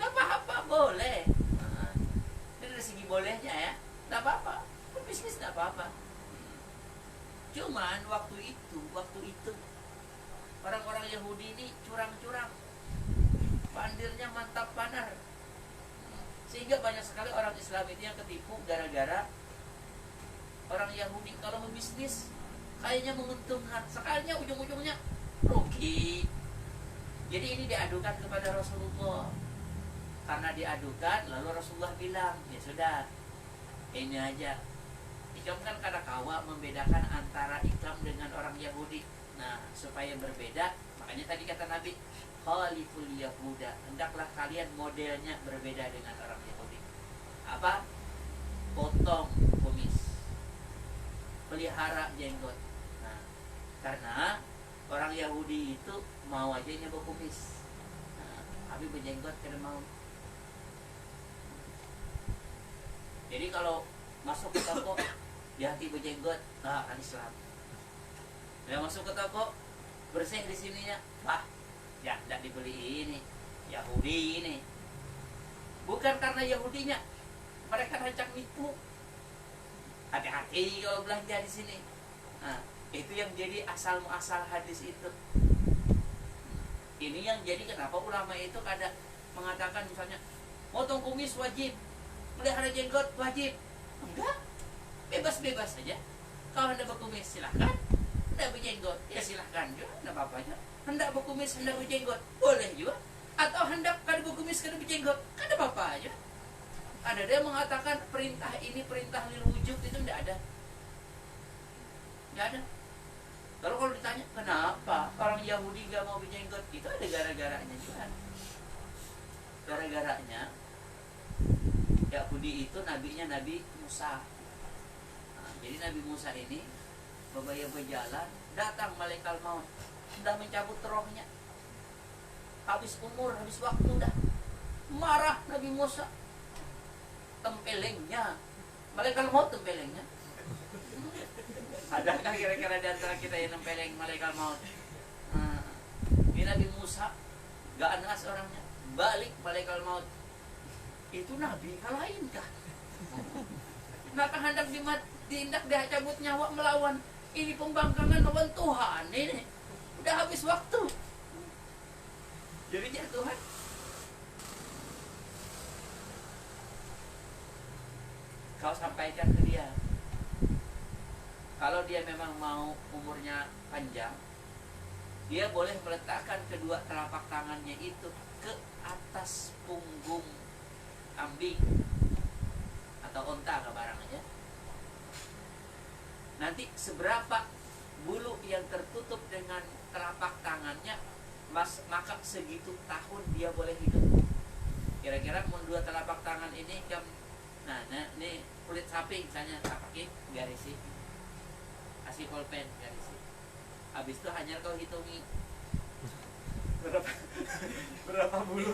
gak apa-apa, boleh. Nah, dari segi bolehnya ya, gak apa-apa. Berbisnis gak apa-apa. Cuman waktu itu orang-orang Yahudi ini curang-curang, pandirnya mantap panar, sehingga banyak sekali orang Islam itu yang ketipu gara-gara orang Yahudi. Kalau membisnis kayaknya menguntungkan, sekalinya ujung-ujungnya rugi. Jadi ini diadukan kepada Rasulullah. Karena diadukan, lalu Rasulullah bilang, ya sudah, ini aja. Ikam kan kada kawa membedakan antara ikam dengan orang Yahudi. Nah, supaya berbeda, makanya tadi kata Nabi, khaliful Yahuda, hendaklah kalian modelnya berbeda dengan orang Yahudi. Apa? Potong kumis, pelihara jenggot. Nah, karena orang Yahudi itu mau aja nyoba kumis, nah, tapi berjenggot kada mau. Jadi kalau masuk ke toko di hati berjenggot, kan Islam. Dia masuk ke toko bersih di sininya, wah, ya tidak dibeli ini, Yahudi ini. Bukan karena Yahudinya, mereka rancang nipu. Hati-hati kalau belanja di sini. Nah, itu yang jadi asal muasal hadis itu. Ini yang jadi kenapa ulama itu kada mengatakan misalnya potong kumis wajib, melihara jenggot wajib. Enggak, bebas-bebas saja. Kalau hendak berkumis silahkan, hendak berjenggot ya silahkan juga, tidak apa-apa aja. Hendak berkumis, hendak berjenggot boleh juga. Atau hendak kada berkumis, kada berjenggot, kada apa-apa aja. Ada dia mengatakan perintah ini perintah lil wujub, itu tidak ada. Tidak ada. Kalau ditanya kenapa orang Yahudi gak mau berjenggot, itu ada gara-garanya juga. Gara-garanya Yahudi itu nabinya Nabi Musa. Nah, jadi Nabi Musa ini berbaya berjalan, datang malaikat maut, sudah mencabut rohnya. Habis umur, habis waktu dah. Marah Nabi Musa. Tempelengnya, malaikat maut tempelengnya. Adakah kira-kira di antara kita yang nempeleng malaikat maut? Nah, ini Nabi Musa gak anas orangnya, balik malaikat maut. Itu nabi lain kah? Maka hendak diindak dia cabut nyawa melawan. Ini pembangkangan lawan Tuhan ini. Udah habis waktu. Jadi dia Tuhan. Kau sampaikan ke dia. Kalau dia memang mau umurnya panjang, dia boleh meletakkan kedua telapak tangannya itu ke atas punggung kambing atau onta ke barang aja. Nanti seberapa bulu yang tertutup dengan telapak tangannya, maka segitu tahun dia boleh hidup. Kira-kira mau dua telapak tangan ini jam, nah ini kulit sapi misalnya, pakai garisi, kasih pulpen garisi. Habis itu hanya kau hitungi berapa bulu.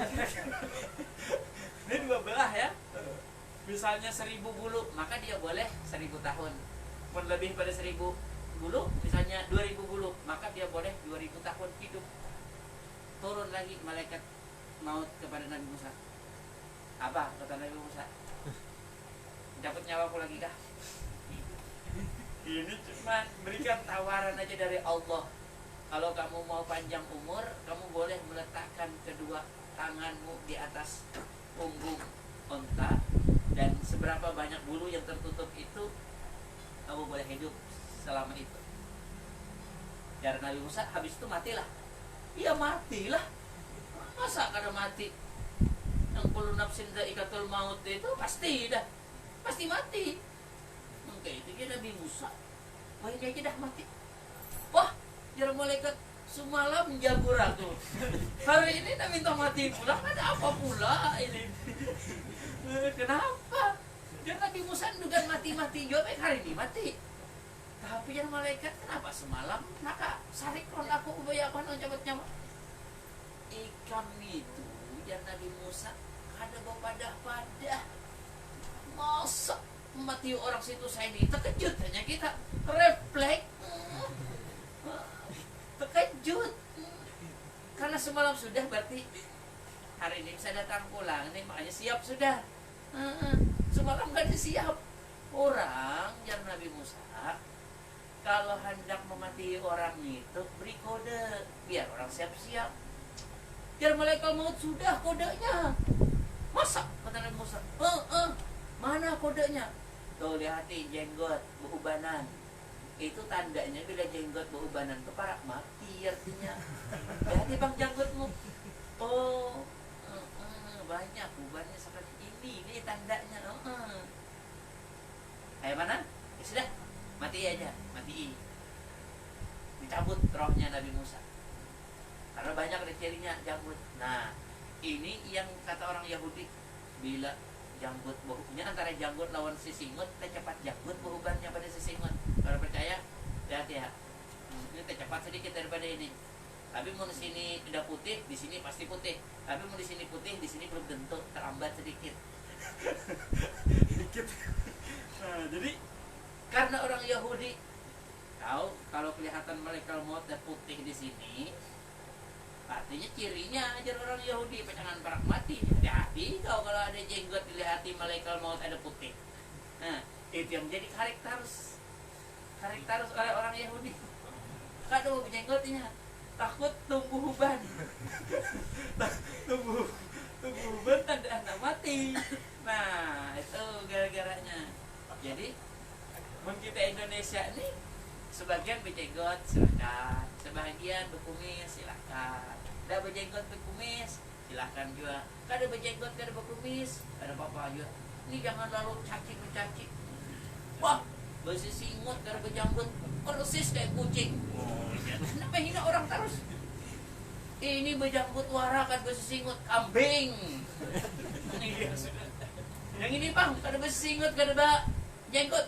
Ini 2 belah ya. Misalnya 1000 bulu, maka dia boleh 1000 tahun. Pun lebih pada 1000 bulu, misalnya 2000 bulu, maka dia boleh 2000 tahun hidup. Turun lagi malaikat maut kepada Nabi Musa. Apa kata Nabi Musa? Dapat nyawaku lagi kah? Ini cuma berikan tawaran aja dari Allah. Kalau kamu mau panjang umur, kamu boleh meletakkan kedua tanganmu di atas punggung onta, dan seberapa banyak bulu yang tertutup itu kamu boleh hidup selama itu. Dari Nabi Musa habis itu matilah. Iya matilah. Masa kada mati? Yang kullu nafsin dha'iqatul maut itu pasti dah. Pasti mati. Mungkin itu dia Nabi Musa. Wah ini aja dah mati. Wah, jarang malaikat semalam jagur aku. Hari ini dah minta mati pula. Ada apa pula ini? Kenapa? Dia Nabi Musa dugaan mati-mati juga, hari ini mati. Tapi yang malaikat kenapa semalam? Maka sarik ron aku ubayakan cabut nyawa. Ikan itu yang Nabi Musa ada berpadah-padah. Masa mati orang situ saya ini terkejut hanya kita refleks. Terkejut. Karena semalam sudah berarti hari ini bisa datang pulang. Ini makanya siap sudah. Semalam kan siap. Orang yang Nabi Musa kalau hendak memati orang itu beri kode biar orang siap-siap. Biar malaikat maut sudah kodenya. Masa kata Nabi Musa? Mana kodenya? Tuh lihat jenggot, berubanan. Itu tandanya bila jenggot berubanan tuh parak mati artinya. Jadi bang janggutmu, oh banyak ubannya seperti ini tandanya. Kayak mana? Ya sudah, mati aja, mati. Dicabut rohnya Nabi Musa. Karena banyak cirinya janggut. Nah, ini yang kata orang Yahudi, bila janggut baunya antara janggut lawan sisingut, tercepat janggut berubannya pada sisingut. Kalau percaya, hati-hati ya. Ini tercepat sedikit daripada ini. Tapi mau di sini udah putih, di sini pasti putih. Tapi mau di sini putih, di sini belum tentu, terlambat sedikit. Sedikit. Nah, jadi karena orang Yahudi tahu kalau kelihatan malaikat maut dan putih di sini, artinya cirinya ajar orang Yahudi jangan parak mati. Hati-hati kalau ada jenggot dilihati malaikat maut ada putih. Nah, itu yang jadi karakteris oleh orang Yahudi. Kado jenggotnya takut tumbuh uban. tumbuh uban tanda anak mati. Nah, itu gara-garanya. Jadi kita Indonesia ini sebagian berjenggot silakan, sebagian berkumis silakan. Ada berjenggot berkumis silakan juga. Kada berjenggot kada berkumis ada apa-apa juga. Ini jangan lalu caci mencaci. Wah, bersisingut kada berjanggut, persis kayak kucing. Kenapa hina orang terus? Ini berjanggut wara kan bersisingut kambing. Yang ini bang kada bersisingut kada berjenggot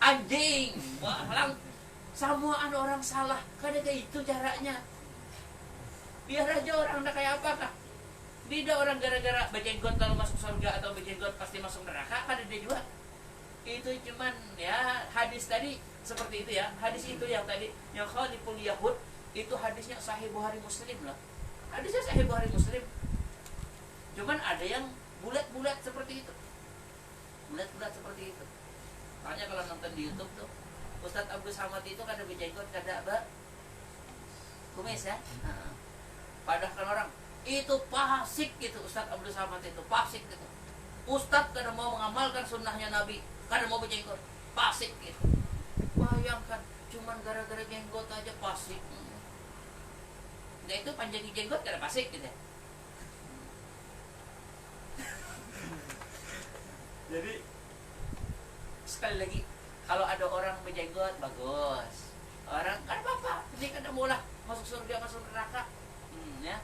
anjing. Wah, lang semua orang salah. Kada kayak itu caranya. Biar aja orang dah kayak apakah. Tidak orang gara-gara berjenggot kalau masuk surga atau berjenggot pasti masuk neraka, kada dia juga. Itu cuman ya hadis tadi seperti itu ya. Hadis itu yang tadi yang khaliful Yahud itu hadisnya Sahih Bukhari Muslim lah. Hadisnya Sahih Bukhari Muslim. Cuman ada yang bulat-bulat seperti itu. Bulat-bulat seperti itu. Makanya kalau nonton di YouTube tuh Ustadz Abdul Samad itu kada berjenggot kada kumis ya. Padahal kan orang itu fasik gitu Ustadz Abdul Samad itu fasik gitu. Ustadz kada mau mengamalkan sunnahnya Nabi, kada mau berjenggot, fasik gitu. Bayangkan cuman gara-gara jenggot aja fasik. Nah itu panjang jenggot kada fasik gitu ya. Jadi sekali lagi kalau ada orang berjenggot bagus. Orang kan apa-apa, jadi kada maulah masuk surga masuk neraka. Ya.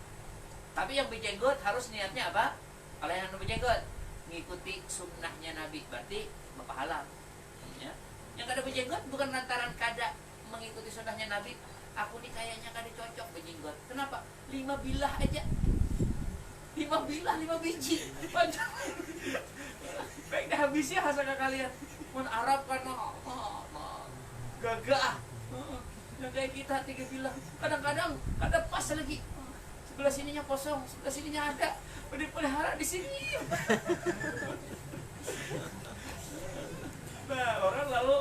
Tapi yang berjenggot harus niatnya apa? Kalau yang berjenggot mengikuti sunnahnya Nabi, berarti berpahala. Ya. Yang kada berjenggot bukan lantaran kada mengikuti sunnahnya Nabi. Aku nih kayaknya kada cocok berjenggot. Kenapa? 5 bilah aja. 5 bilah, 5 biji. Panjang. Baik dah habisnya hasilnya kalian. Mun Arab kan gagah. Yang kayak kita 3 bilah. Kadang-kadang kada pas lagi. Sebelah sininya kosong, sebelah sininya ada. Pelihara di sini. Nah, orang lalu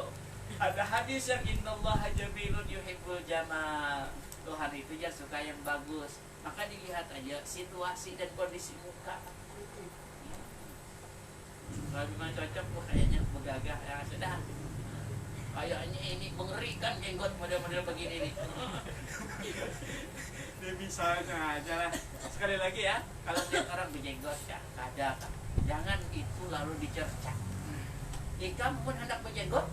ada hadis yang innallaha jamilun yuhibbul jamal. Tuhan itu ya suka yang bagus. Maka dilihat aja situasi dan kondisi muka. Kalau memang cocok, kayaknya bergagah ya sudah. Kayaknya ini mengerikan jenggot model-model begini nih. Dia bisanya aja lah. Sekali lagi ya, kalau lihat orang berjenggot ya kada kan. Jangan itu lalu dicerca. Jika pun hendak berjenggot,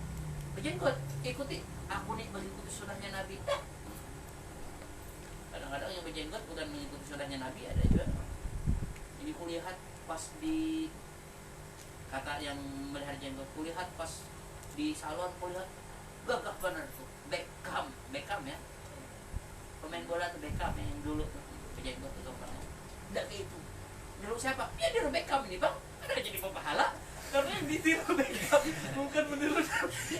ikuti. Aku nih mengikuti sunnahnya Nabi. Kadang-kadang yang berjenggot bukan mengikuti sunnahnya Nabi, ada juga. Ini kulihat pas di kata yang melihara jenggot, kulihat pas di salon, kulihat gagah bener tuh. Beckham ya. Pemain bola tuh Beckham yang dulu berjenggot itu orangnya. Enggak kayak itu. Dulu siapa? Ya dulu Beckham ini bang. Ada jadi pepahala karena yang ditiru Beckham bukan meniru Nabi.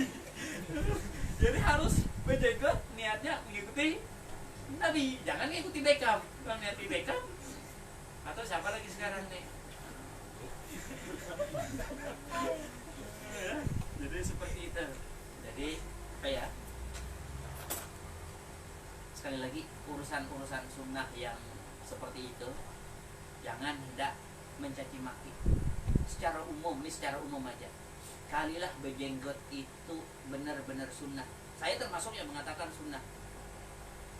Jadi harus berjenggot niatnya mengikuti Nabi, jangan mengikuti Beckham. Kalau niati Beckham atau siapa lagi sekarang nih? Jadi seperti itu. Jadi kayak sekali lagi urusan-urusan sunnah yang seperti itu jangan hendak mencaci maki secara umum. Ini secara umum aja. kalilah berjenggot itu benar-benar sunnah. Saya termasuk yang mengatakan sunnah.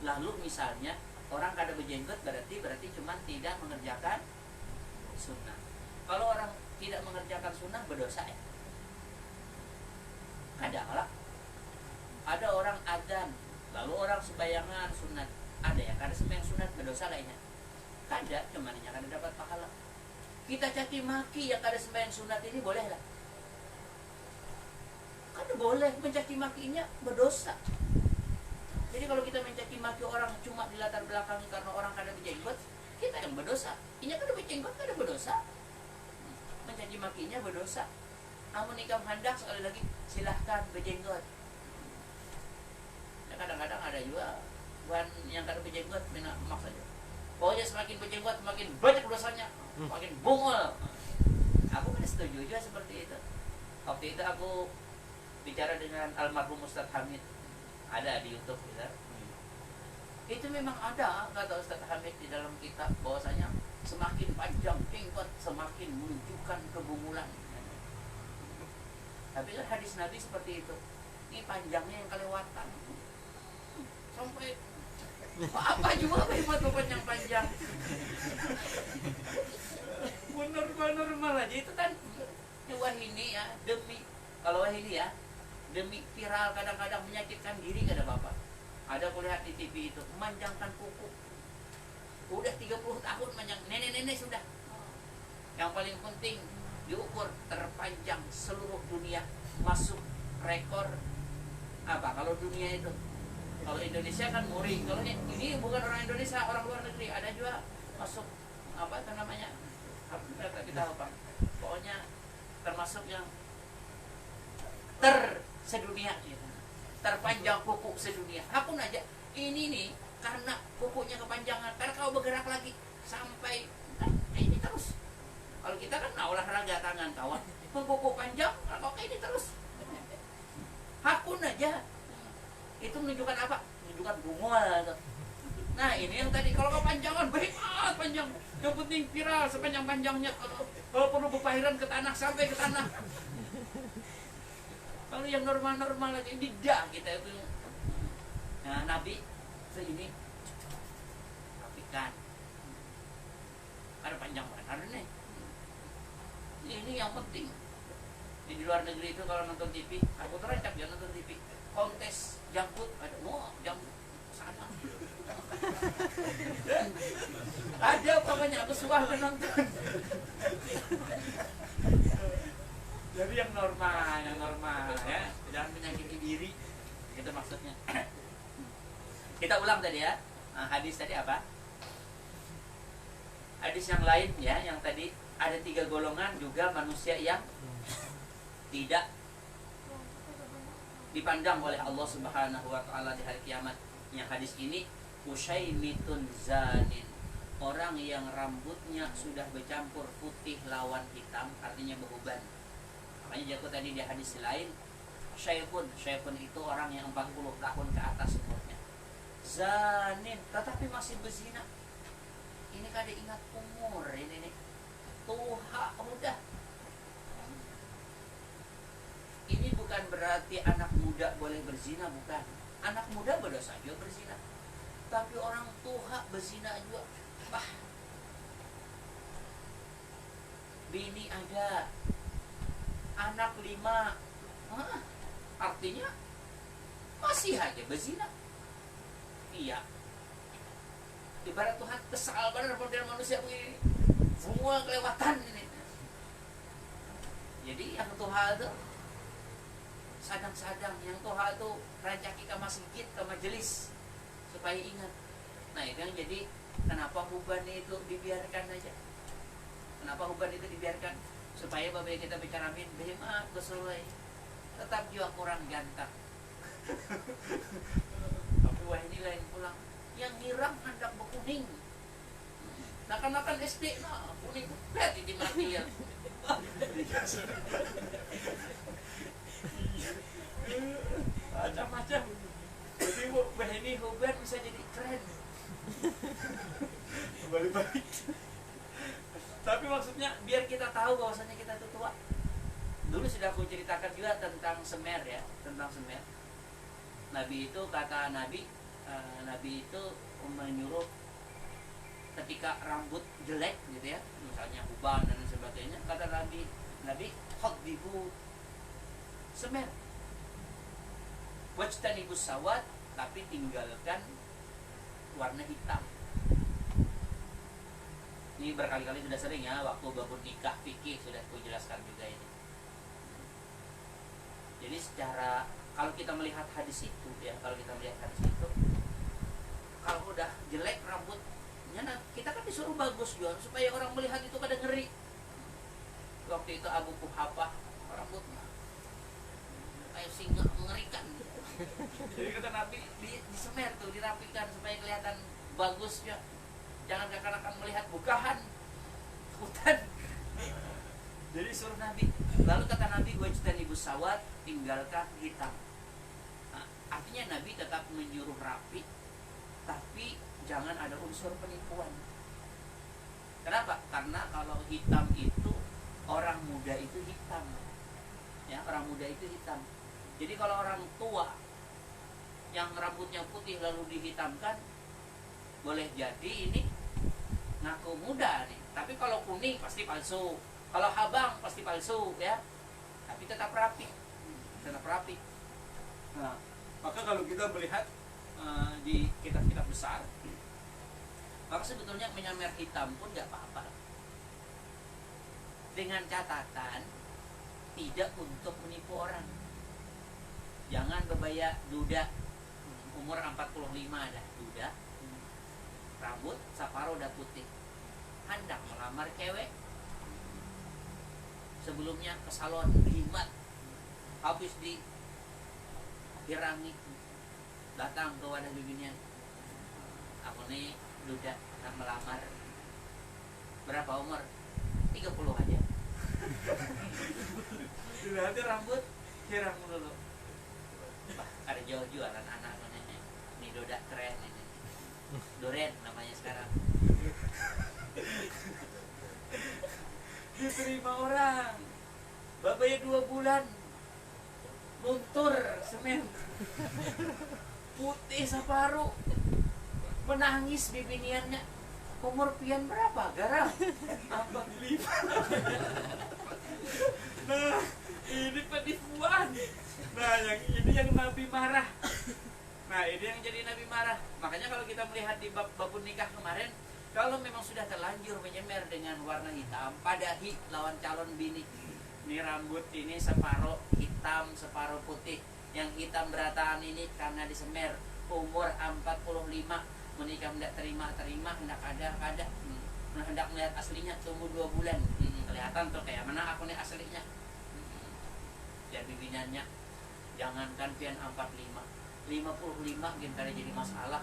Lalu misalnya orang kada berjenggot berarti cuma tidak mengerjakan sunnah. Kalau orang tidak mengerjakan sunnah berdosa ya? Ada orang adzan, lalu orang sembayangan sunat. Ada ya, kada sembahyang sunat berdosa lainnya. Kada, cuma hanya kada dapat pahala. Kita caci maki yang kada sembahyang sunat ini boleh lah. Kada boleh, mencaci makinya berdosa. Jadi kalau kita mencaci maki orang cuma di latar belakang karena orang kada berjenggot, kita yang berdosa. Inya kada berjenggot kada berdosa. Mencaci makinya berdosa. Amun ikam hendak sekali lagi silahkan berjenggot. Ya, kadang-kadang ada juga bukan yang kada berjenggot maksa aja. Pokoknya semakin berjenggot semakin banyak dosanya, makin bungol. Aku kan setuju juga seperti itu. Waktu itu aku bicara dengan almarhum Ustadz Hamid, ada di YouTube gitu. Itu memang ada kata Ustadz Hamid di dalam kitab bahwasanya semakin panjang jenggot semakin menunjukkan kebungulan. Tapi kan hadis Nabi seperti itu. Ini panjangnya yang kelewatan. Sampai apa juga hebat panjang-panjang. Normal aja itu kan wahini ya demi kalau wahini ya demi viral kadang-kadang menyakitkan diri kada apa-apa. Ada kulihat di TV itu memanjangkan kuku. Udah 30 tahun panjang nenek-nenek sudah. Yang paling penting diukur terpanjang seluruh dunia, masuk rekor apa kalau dunia itu. Kalau Indonesia kan muri, kalau ini bukan orang Indonesia, orang luar negeri ada juga masuk apa itu namanya, kita apa, pokoknya termasuk yang sedunia gitu. Terpanjang kuku sedunia. Hakun aja ini nih karena kukunya kepanjangan, karena kau bergerak lagi sampai ini terus. Kalau kita kan olahraga tangan kawan, kuku panjang, kalau ini terus. Hakun aja. Itu menunjukkan apa? Menunjukkan bungol. Nah ini yang tadi kalau kepanjangan hebat panjang, yang penting viral sepanjang-panjangnya. Kalau perlu berpahiran ke tanah sampai ke tanah. Kalau yang normal-normal aja tidak kita itu. Nah Nabi ini rapikan. Ada panjang benar nih. Ini yang penting. Di luar negeri itu kalau nonton TV, aku terancam dia nonton TV. Kontes jangkut ada, jangkut sana. Ada pokoknya aku suka menonton. Jadi yang normal ya, jangan menyakiti diri. Itu maksudnya. Kita ulang tadi ya. Nah, hadis tadi apa? Hadis yang lain ya, yang tadi ada 3 golongan juga manusia yang tidak dipandang oleh Allah Subhanahu wa taala di hari kiamat. Yang hadis ini Usyaimitun zanin, orang yang rambutnya sudah bercampur putih lawan hitam, artinya beruban. Makanya jatuh tadi di hadis lain Syaikun itu orang yang 40 tahun ke atas umurnya. Zanin, tetapi masih berzina. Ini kada ingat umur ini nih. Tuha udah. Ini bukan berarti anak muda boleh berzina, bukan. Anak muda berdosa juga berzina. Tapi orang tua berzina juga. Bah. Bini ada, anak 5. Artinya masih aja berzina. Iya. Ibarat Tuhan kesal benar model manusia begini. Semua kelewatan ini. Jadi yang Tuhan itu sadang-sadang, yang Tuhan itu rancaki ke masjid, ke majelis supaya ingat. Nah itu yang jadi kenapa huban itu dibiarkan aja. Kenapa huban itu dibiarkan? Supaya bapak kita bicara min behemat besulai, tetap juga kurang ganteng. Tapi wah ini lain pulang. Yang ngiram hendak berkuning. Makan SD, nah kuning lihat ini mati ya. Macam-macam. Jadi wah ini huban bisa jadi keren. Balik-balik. Tapi maksudnya biar kita tahu bahwasanya kita itu tua. Dulu sudah aku ceritakan juga tentang semer ya, tentang semer. Nabi itu kata Nabi itu menyuruh ketika rambut jelek gitu ya, misalnya uban dan sebagainya, kata Nabi khaddibu semer, wajtanibus sawat, tapi tinggalkan warna hitam. Ini berkali-kali sudah sering ya, waktu babun nikah fikih sudah aku jelaskan juga ini. Jadi secara kalau kita melihat hadis itu ya, kalau udah jelek rambutnya, kita kan disuruh bagus juga supaya orang melihat itu kada ngeri. Waktu itu Abu Kuhafah rambutnya kayak singa, mengerikan. Jadi kata Nabi disemer tuh, dirapikan supaya kelihatan bagus ya. Jangan akan melihat bukahan hutan. Jadi suruh Nabi. Lalu kata Nabi, wajtanibus sawat, tinggalkan hitam. Nah, artinya Nabi tetap menyuruh rapi, tapi jangan ada unsur penipuan. Kenapa? Karena kalau hitam itu, orang muda itu hitam. Ya, orang muda itu hitam. Jadi kalau orang tua yang rambutnya putih lalu dihitamkan, boleh jadi ini ngaku muda nih. Tapi kalau kuning pasti palsu. Kalau habang pasti palsu ya. Tapi tetap rapi. Nah, maka kalau kita melihat di kitab-kitab besar, maka sebetulnya menyamer hitam pun nggak apa-apa. Dengan catatan tidak untuk menipu orang. Jangan bebaya duda umur 45 ada duda, rambut saparo udah putih, hendak melamar cewek, sebelumnya ke salon jimat, habis dirangi, datang ke wadah bibinya, aku nih duda nak melamar, berapa umur? 30 aja. Nanti rambut hirang dulu. Bah, ada jualan anak nenek. Ini duda keren ini. Duren namanya sekarang. Diterima orang. Babanya 2 bulan. Luntur semen. Putih separuh. Menangis bibiniannya. Umur pian berapa? Garam. 45. Nah, ini penipuan. Nah, yang Nabi marah. Nah, ini yang jadi Nabi marah. Makanya kalau kita melihat di babun nikah kemarin, kalau memang sudah terlanjur menyemer dengan warna hitam, padahi lawan calon bini. Ini rambut ini separuh hitam, separuh putih. Yang hitam berataan ini karena disemer. Umur 45, menikah hendak terima, hendak ada. Hendak melihat aslinya tunggu 2 bulan. Kelihatan tuh kayak mana aku nih aslinya. Dan bibinannya jangankan pian 45, 55 kita jadi masalah.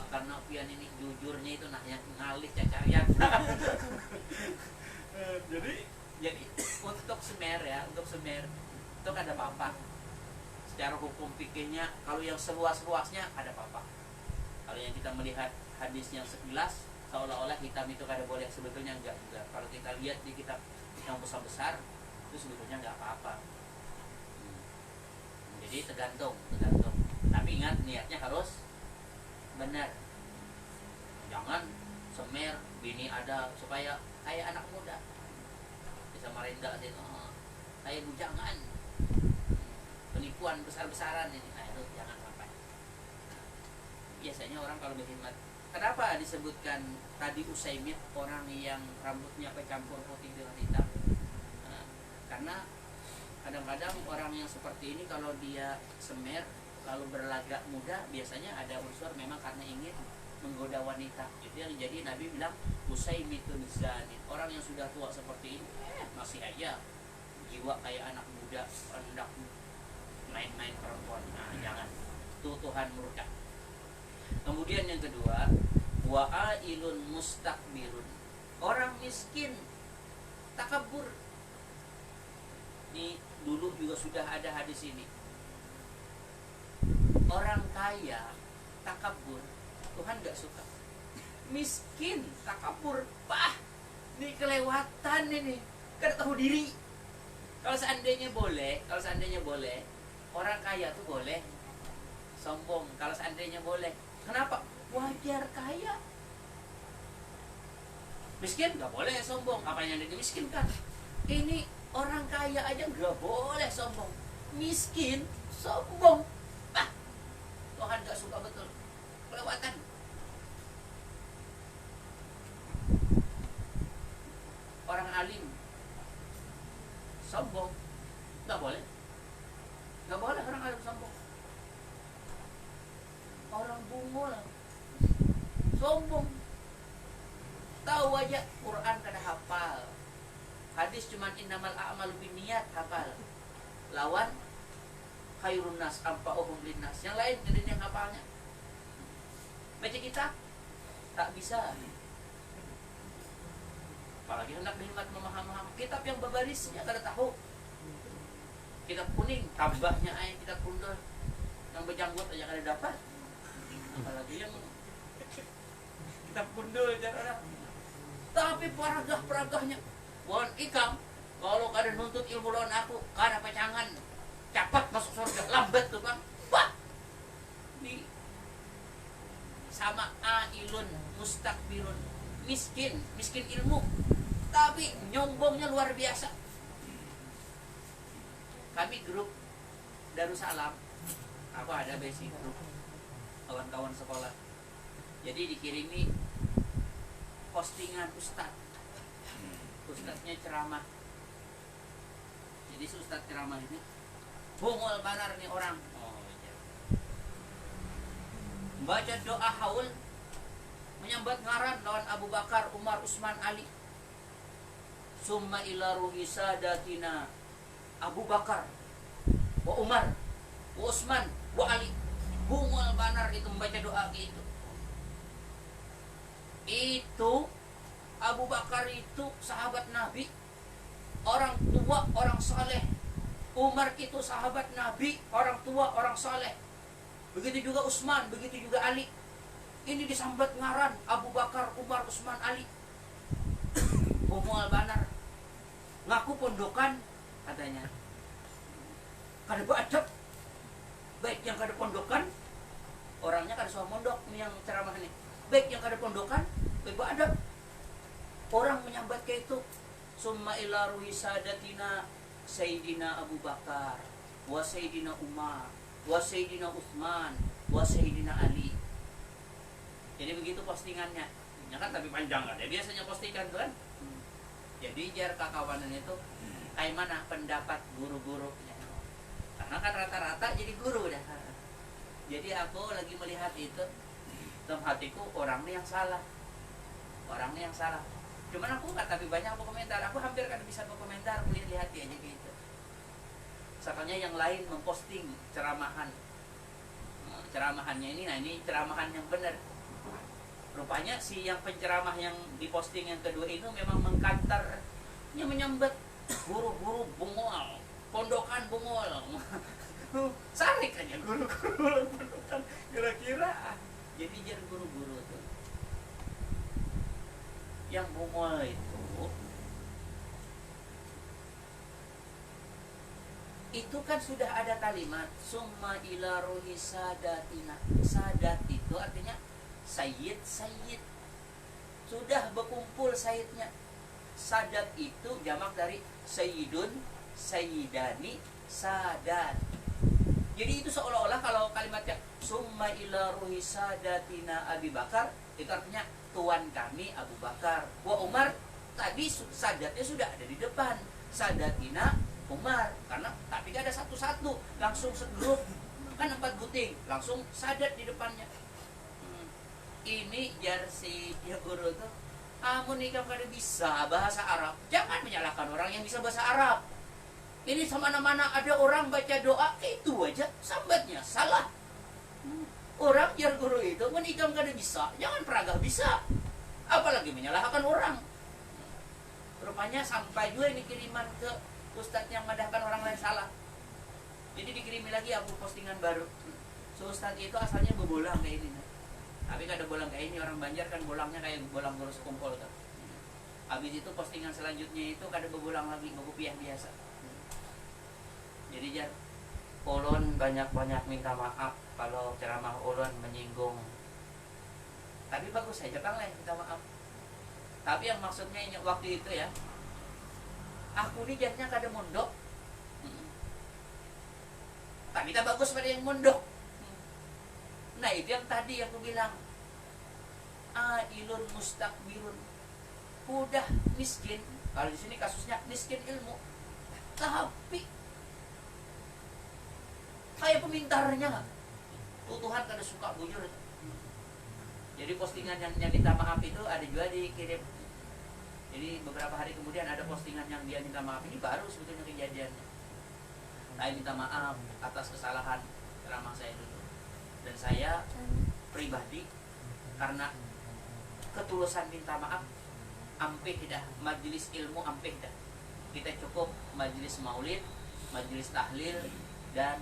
Karena pian ini jujurnya itu yang ngalih cacarian. jadi untuk semer itu ada apa-apa. Secara hukum fikihnya kalau yang seluas-luasnya ada apa-apa. Kalau yang kita melihat hadis yang sekilas seolah-olah hitam itu kada boleh, sebetulnya enggak juga. Kalau kita lihat di kitab yang besar-besar itu sebetulnya enggak apa-apa. Jadi tergantung. Tapi ingat niatnya harus benar. Jangan semer bini ada supaya kayak anak muda. Bisa marinda sih, kayak bujangan. Penipuan besar-besaran ini. Nah, itu jangan sampai. Biasanya orang kalau berkhidmat, kenapa disebutkan tadi Usaimid orang yang rambutnya kecampur putih dengan hitam? Nah, karena kadang-kadang orang yang seperti ini kalau dia semer lalu berlagak muda, biasanya ada unsur memang karena ingin menggoda wanita. Itu yang jadi Nabi bilang Usaimidun zani. Orang yang sudah tua seperti ini masih aja jiwa kayak anak muda, hendak main-main perempuan. Nah, jangan. Itu Tuhan murka. Kemudian yang kedua, wa'ailun mustakbirun. Orang miskin takabur. Ini dulu juga sudah ada hadis ini. Orang kaya takabur, Tuhan gak suka. Miskin takabur, ini kelewatan ini. Kada tahu diri. Kalau seandainya boleh, orang kaya tuh boleh sombong. Kalau seandainya boleh, kenapa? Wajar kaya. Miskin nggak boleh sombong. Apanya yang dimiskinkan? Ini orang kaya aja nggak boleh sombong. Miskin sombong. Ah, Tuhan nggak suka betul. Kelewatan. Orang alim sombong nggak boleh orang alim sombong. Orang bungul sombong, tahu aja Quran kada hafal, hadis cuman innamal a'malu binniyat hafal, lawan khairun nas anfa'uhum linnas, yang lain tidak yang hafalnya. Baca kita tak bisa, apalagi hendak berhikmat memahami kitab yang berbarisnya kada tahu. Kitab kuning tambahnya ayat kitab kundul, yang berjanggut aja kada dapat, apalagi yang kitab kundul cara. Tapi paragraf-paragrafnya wan ikam kalau kada nuntut ilmu lawan aku kada pacangan cepat masuk surga lambat tuh bang. Wah, di sama ailun mustakbirun, miskin ilmu tapi nyombongnya luar biasa. Kami grup Darussalam, aku ada basic grup kawan-kawan sekolah, jadi dikirimi postingan ustadznya ceramah. Jadi ustadz ceramah ini bungul banar nih orang. Baca doa haul menyambat ngaran lawan Abu Bakar, Umar, Utsman, Ali. Summa ila ruhi sadatina Abu Bakar wa Umar wa Utsman wa Ali. Bungul banar itu membaca doa gitu. Itu Abu Bakar itu sahabat Nabi, orang tua, orang saleh. Umar itu sahabat Nabi, orang tua, orang saleh. Begitu juga Utsman, begitu juga Ali. Ini disambat ngaran Abu Bakar, Umar, Utsman, Ali. Bungul banar. Ngaku pondokan katanya. Kada beadab. Baik yang kada pondokan, orangnya kada soal mondok ini yang ceramah ini. Baik yang kada pondokan, baik beadab. Orang menyambat kayak itu. Summa ila ruhi sadatina Sayyidina Abu Bakar wa Sayyidina Umar wa Sayyidina Utsman wa Sayyidina Ali. Jadi begitu postingannya. Ya kan tapi panjang kan. Ya biasanya postingan tuh kan. Jadi jar kakawanan itu kayak mana pendapat guru-gurunya. Karena kan rata-rata jadi guru dah. Jadi aku lagi melihat itu dalam hatiku orangnya yang salah. Cuman aku nggak, tapi banyak aku komentar. Aku hampir kan bisa berkomentar melihat dia aja gitu. Misalnya yang lain memposting ceramahannya ini, nah ini ceramahan yang benar. Rupanya si yang penceramah yang diposting yang kedua itu memang mengkantar, menyambat guru-guru bungol, pondokan bungol. Sarik aja guru-guru pondokan kira-kira. Jadi jar guru-guru tuh yang bungol itu kan sudah ada kalimat summa ila ruhi sadatina. Sadat itu artinya sayyid. Sudah berkumpul sayyidnya. Sadat itu jamak dari sayyidun, sayyidani, sadat. Jadi itu seolah-olah kalau kalimatnya summa ila ruhi sadatina Abi Bakar, itu artinya tuan kami Abu Bakar. Wa Umar, tadi sadatnya sudah ada di depan. Sadatina Umar, karena tapi gak ada satu-satu, langsung segrup. Kan 4 buting, langsung sadat di depannya. Ini jarsi ya guru tuh. Amun nikah kada bisa bahasa Arab, jangan menyalahkan orang yang bisa bahasa Arab. Ini semana-mana ada orang baca doa, itu aja sambatnya salah. Orang jar guru itu menikah kada bisa, jangan peragah bisa. Apalagi menyalahkan orang. Rupanya sampai juga ini kiriman ke ustadz yang madahkan orang lain salah. Jadi dikirimi lagi aku postingan baru. So ustadz itu asalnya bebolang kayak ini. Tapi kada bolang kayak ini, orang Banjar kan bolangnya kayak bolang ngurus kumpul kan. Habis itu postingan selanjutnya itu kada bebolang lagi, ngopiah biasa. Jadi jar ulun banyak-banyak minta maaf kalau ceramah ulun menyinggung. Tapi bagus saja Kang lah minta maaf. Tapi yang maksudnya waktu itu ya, aku ini jarnya kada mondok. Tapi tak bagus pada yang mondok. Nah itu yang tadi aku bilang, ailun mustakbirun, udah miskin. Kalau di sini kasusnya miskin ilmu, tapi kayak pemintarnya nggak. Tuhan kada suka bujur. Jadi postingan yang minta maaf itu ada juga dikirim. Jadi beberapa hari kemudian ada postingan yang dia minta maaf. Ini baru sebetulnya kejadiannya. Saya minta maaf atas kesalahan ceramah saya dulu. Dan saya pribadi karena ketulusan minta maaf, ampeh dah majelis ilmu, ampeh dah. Kita cukup majelis maulid, majelis tahlil, dan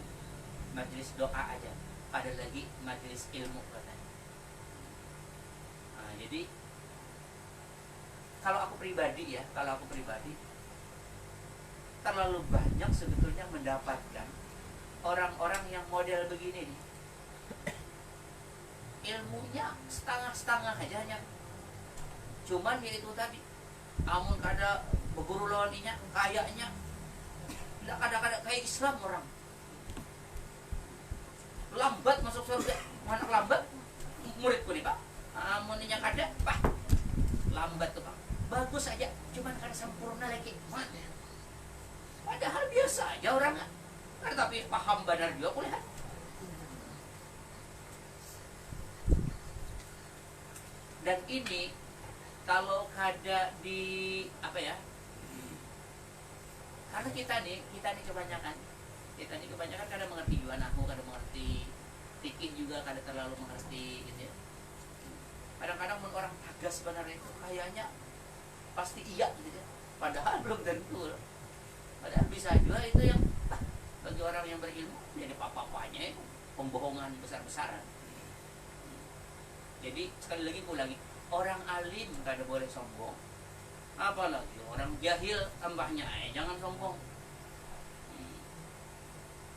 majelis doa aja. Ada lagi majelis ilmu katanya. Nah, jadi kalau aku pribadi terlalu banyak sebetulnya mendapatkan orang-orang yang model begini nih. Ilmunya setengah-setengah aja hanya. Cuman ya itu tadi, amun kada berguru lawan inya, kayaknya tidak kada kayak Islam orang. Lambat masuk surga, anak lambat, muridku nih Pak. Amun inya kada, Pak, lambat tuh Pak. Bagus aja, cuman kada sempurna lagi. Mana? Padahal biasa aja orangnya. Tapi paham benar juga kuliah. Dan ini kalau kada di apa ya? Karena kita nih kebanyakan kada mengerti juga nahwu, kada mengerti fikih juga, kada terlalu mengerti gitu ya. Kadang-kadang mun orang tegas benar itu kayaknya pasti iya gitu ya. Padahal belum tentu. Padahal bisa juga itu yang bagi orang yang berilmu jadi apa-apanya itu pembohongan besar-besaran. Jadi sekali lagi orang alim kada boleh sombong. Apalagi orang jahil tambahnya jangan sombong.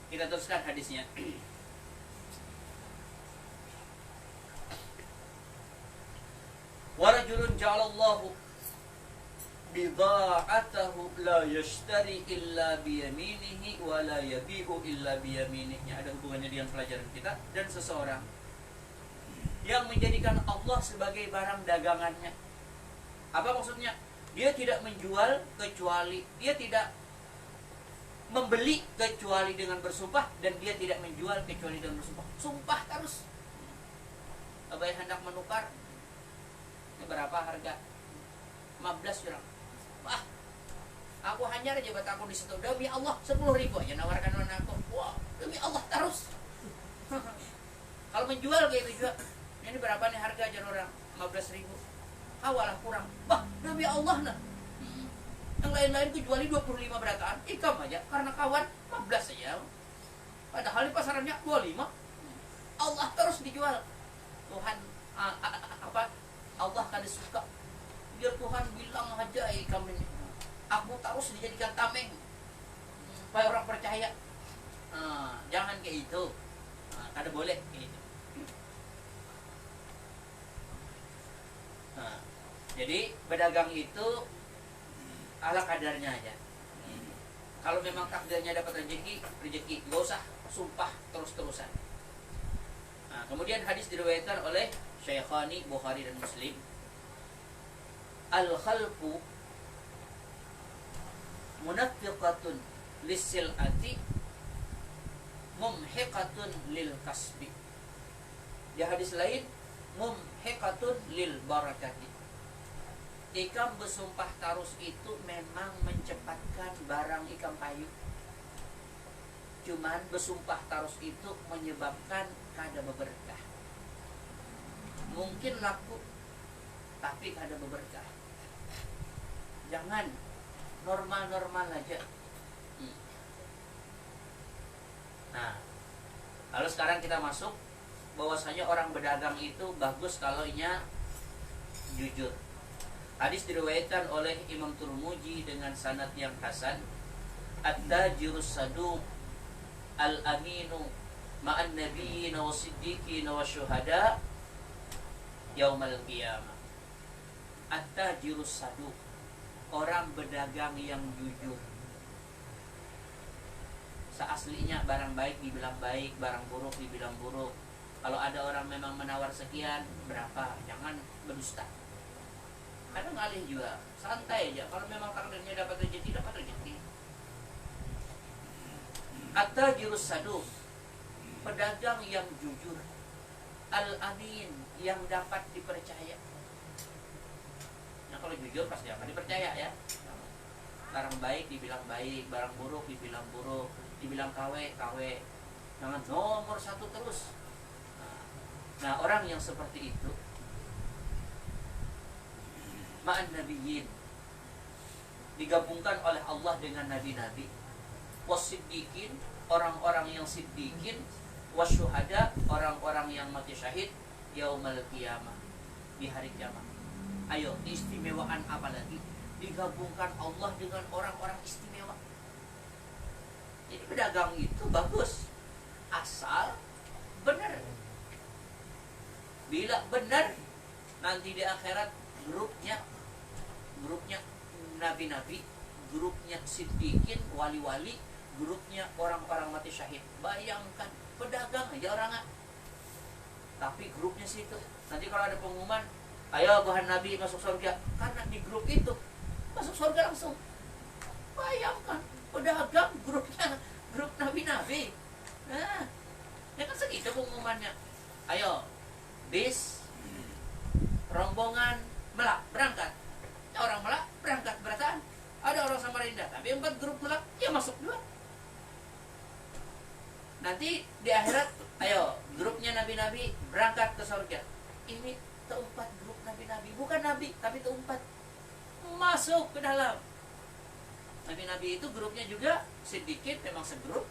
Kita teruskan hadisnya. Wa rajulun ja'alallahu bidha'atahu la yashtari illa biyaminihi wa la yabi'u illa biyaminihi. Ada hubungannya dengan pelajaran kita. Dan seseorang yang menjadikan Allah sebagai barang dagangannya. Apa maksudnya? Dia tidak menjual kecuali, dia tidak membeli kecuali dengan bersumpah, dan dia tidak menjual kecuali dengan bersumpah. Sumpah terus. Abai hendak menukar. Ini berapa harga? 15 dirham. Wah, aku hanya aja buat aku di situ. Demi Allah 10.000 aja nawarkan aku. Wah, demi Allah terus. Kalau menjual kayak itu juga. Ini berapa nih harga aja orang? 15.000. Awalah kurang. Wah, demi Allah nah. Yang lain-lain kecuali 25 berataan. Ikam aja karena kawan 15 saja. Padahal di pasarannya 25. Allah terus dijual. Tuhan Allah kan suka. Biar Tuhan bilang aja ikam ini. Aku terus dijadikan tameng. Supaya orang percaya. Jangan kayak itu. Kada boleh kayak itu. Jadi berdagang itu ala kadarnya aja. Kalau memang takdirnya dapat rezeki, gak usah sumpah terus-terusan. Kemudian hadis diriwayatkan oleh Syekhani Bukhari dan Muslim. Al-khalqu munafiqatun lis-sil'ati mumhiqatun lil kasbi. Di hadis lain mumhiqatun lil barakati. Ikam bersumpah tarus itu memang mencepatkan barang ikam payu. Cuman bersumpah tarus itu menyebabkan kada berberkah. Mungkin laku, tapi kada berberkah. Jangan normal-normal aja. Nah, lalu sekarang kita masuk bahwasanya orang berdagang itu bagus kalau nya jujur. Hadis diriwayatkan oleh Imam Turmuji dengan sanad yang hasan. At-tajirus saduq al-aminu ma'an nabiyina was-siddiqina wasyuhada yaumal qiyamah. At-tajirus saduq, orang berdagang yang jujur. Seaslinya barang baik dibilang baik, barang buruk dibilang buruk. Kalau ada orang memang menawar sekian, berapa? Jangan berdusta. Kadang ngalih juga, santai aja. Kalau memang takdirnya dapat rezeki, dapat rezeki. At-tajirus saduq, pedagang yang jujur. Al-amin, yang dapat dipercaya. Nah, kalau jujur pasti akan dipercaya ya. Barang baik dibilang baik, barang buruk dibilang buruk, dibilang KW. Jangan nomor satu terus. Nah, orang yang seperti itu ma'an nabiyyin, digabungkan oleh Allah dengan nabi-nabi, was-siddiqin, orang-orang yang siddiqin, wasyuhada, orang-orang yang mati syahid, yaumal qiyamah, di hari kiamat. Ayo, istimewaan apa lagi? Digabungkan Allah dengan orang-orang istimewa. Jadi pedagang itu bagus asal benar. Bila benar, nanti di akhirat grupnya nabi-nabi, grupnya siddiqin, wali-wali, grupnya orang-orang mati syahid. Bayangkan, pedagang aja orangnya, tapi grupnya situ. Nanti kalau ada pengumuman, ayo bahan nabi masuk surga, karena di grup itu masuk surga langsung. Bayangkan, pedagang grupnya grup nabi-nabi. Nah, ya kan segitu pengumumannya. Ayo, bis rombongan Melak berangkat. Orang Melak berangkat berataan. Ada orang Samarinda, tapi 4 grup Melak, ya masuk 2. Nanti di akhirat, ayo grupnya nabi-nabi berangkat ke surga. Ini keempat grup nabi-nabi, bukan nabi tapi keempat masuk ke dalam. Nabi-nabi itu grupnya juga sedikit, memang segrup.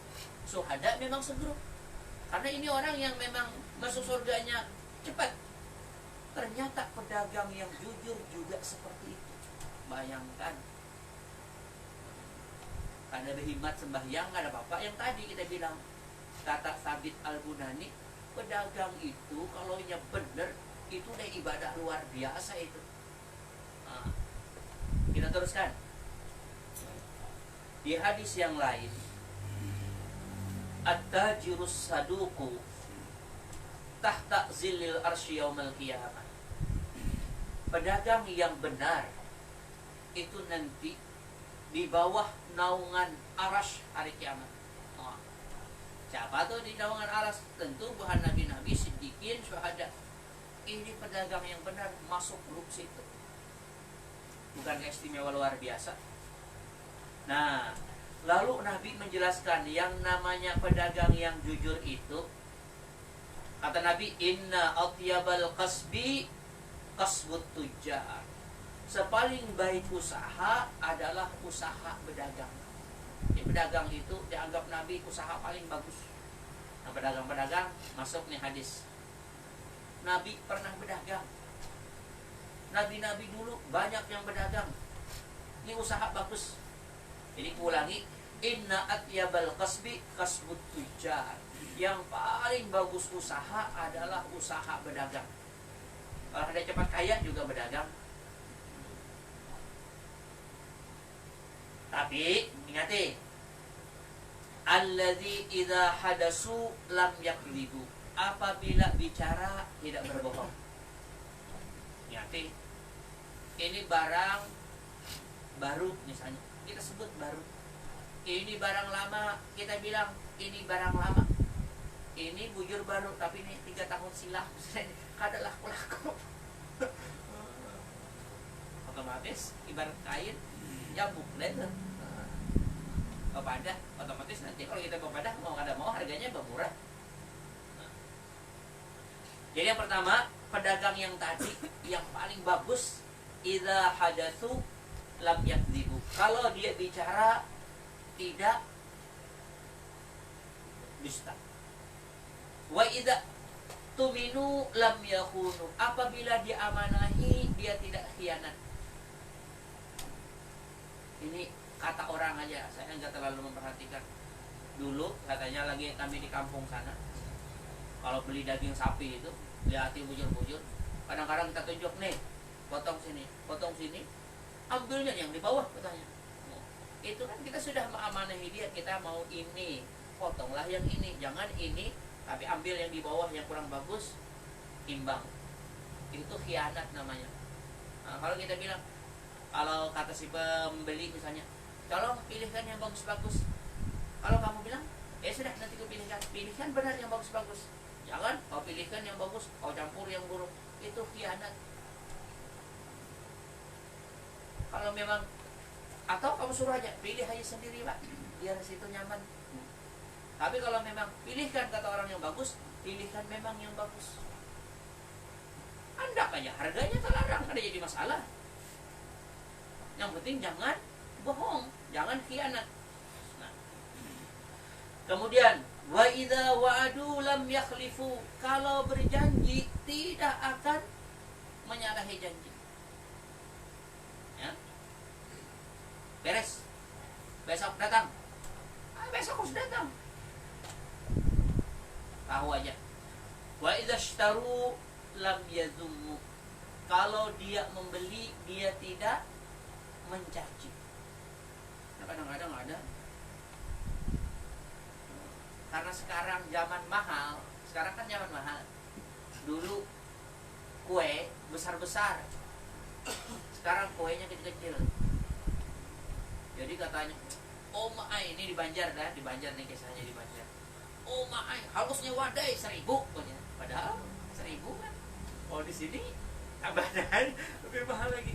Syuhada memang segrup. Karena ini orang yang memang masuk surganya cepat. Ternyata pedagang yang jujur juga seperti itu. Bayangkan, ada berkhidmat sembahyang, ada bapak yang tadi kita bilang, kata Sabit Al-Bunani, pedagang itu kalau nya bener itu udah ibadah luar biasa itu. Nah, kita teruskan di hadis yang lain, at-tajirus saduqu tahta zillil arsy yaumal qiyamah. Pedagang yang benar itu nanti di bawah naungan arasy hari kiamat. Oh. Siapa tuh di naungan arasy? Tentu bukan nabi-nabi, siddiqin, syuhada. Ini pedagang yang benar masuk grup situ. Bukan istimewa luar biasa. Nah, lalu Nabi menjelaskan yang namanya pedagang yang jujur itu, kata Nabi, inna atyabal kasbi kasbut tujjar. Sepaling baik usaha adalah usaha berdagang. Jadi pedagang itu dianggap Nabi usaha paling bagus. Nah, pedagang-pedagang masuk nih hadis. Nabi pernah berdagang. Nabi-nabi dulu banyak yang berdagang. Ini usaha bagus. Jadi ulangi, inna atyabal kasbi kasbut tujjar. Yang paling bagus usaha adalah usaha berdagang. Kalau ada cepat kaya juga berdagang. Tapi ingati, alladzi idza hadasu lam yakdzibu. Apabila bicara tidak berbohong. Ingati, ini barang baru misalnya, kita sebut baru. Ini barang lama, kita bilang ini barang lama. Ini bujur baru, tapi ini 3 tahun silam. Kada laku-laku. Otomatis ibarat kain, ya buklet. Kepada otomatis nanti kalau kita kepada mau ada mau harganya bermurah. Jadi yang pertama, pedagang yang tadi yang paling bagus, idza hadatsu lam yakdzibu. Kalau dia bicara tidak dusta. Wa idza tuminu lam yakhunu. Apabila diamanahi dia tidak khianat. Ini kata orang aja, saya enggak terlalu memperhatikan. Dulu katanya lagi kami di kampung sana, kalau beli daging sapi itu lihati bujur-bujur, kadang-kadang kita tunjuk nih, potong sini, ambilnya yang di bawah katanya. Itu kan kita sudah mengamanahi dia, kita mau ini, potonglah yang ini, jangan ini, tapi ambil yang di bawah yang kurang bagus, imbang. Itu khianat namanya. Nah, kalau kita bilang, kalau kata si pembeli misalnya, tolong pilihkan yang bagus-bagus. Kalau kamu bilang, ya sudah nanti aku pilihkan benar yang bagus-bagus. Jangan kau pilihkan yang bagus, kau campur yang buruk. Itu khianat. Kalau memang, atau kamu suruh aja, pilih aja sendiri Pak, biar situ nyaman. Tapi kalau memang pilihkan kata orang yang bagus, pilihkan memang yang bagus. Anda aja harganya terlarang, ada jadi masalah. Yang penting jangan bohong, jangan khianat. Nah. Kemudian wa idza wa'adu lam yakhlifu, kalau berjanji tidak akan menyalahi janji. Ya. Beres. Besok datang. Besok harus datang. Tahu aja. Wa idza ishtaru lam yazummu, kalau dia membeli dia tidak mencaci. Nah, kadang-kadang ada, karena sekarang zaman mahal. Sekarang kan zaman mahal. Dulu kue besar-besar, sekarang kuenya kecil-kecil. Jadi katanya, oh maai, ini di Banjar dah, di Banjar nih kisahnya di Banjar. Oh maai, harusnya wadai 1.000 punya, padahal 1.000 kan. Oh di sini tambahan lebih mahal lagi.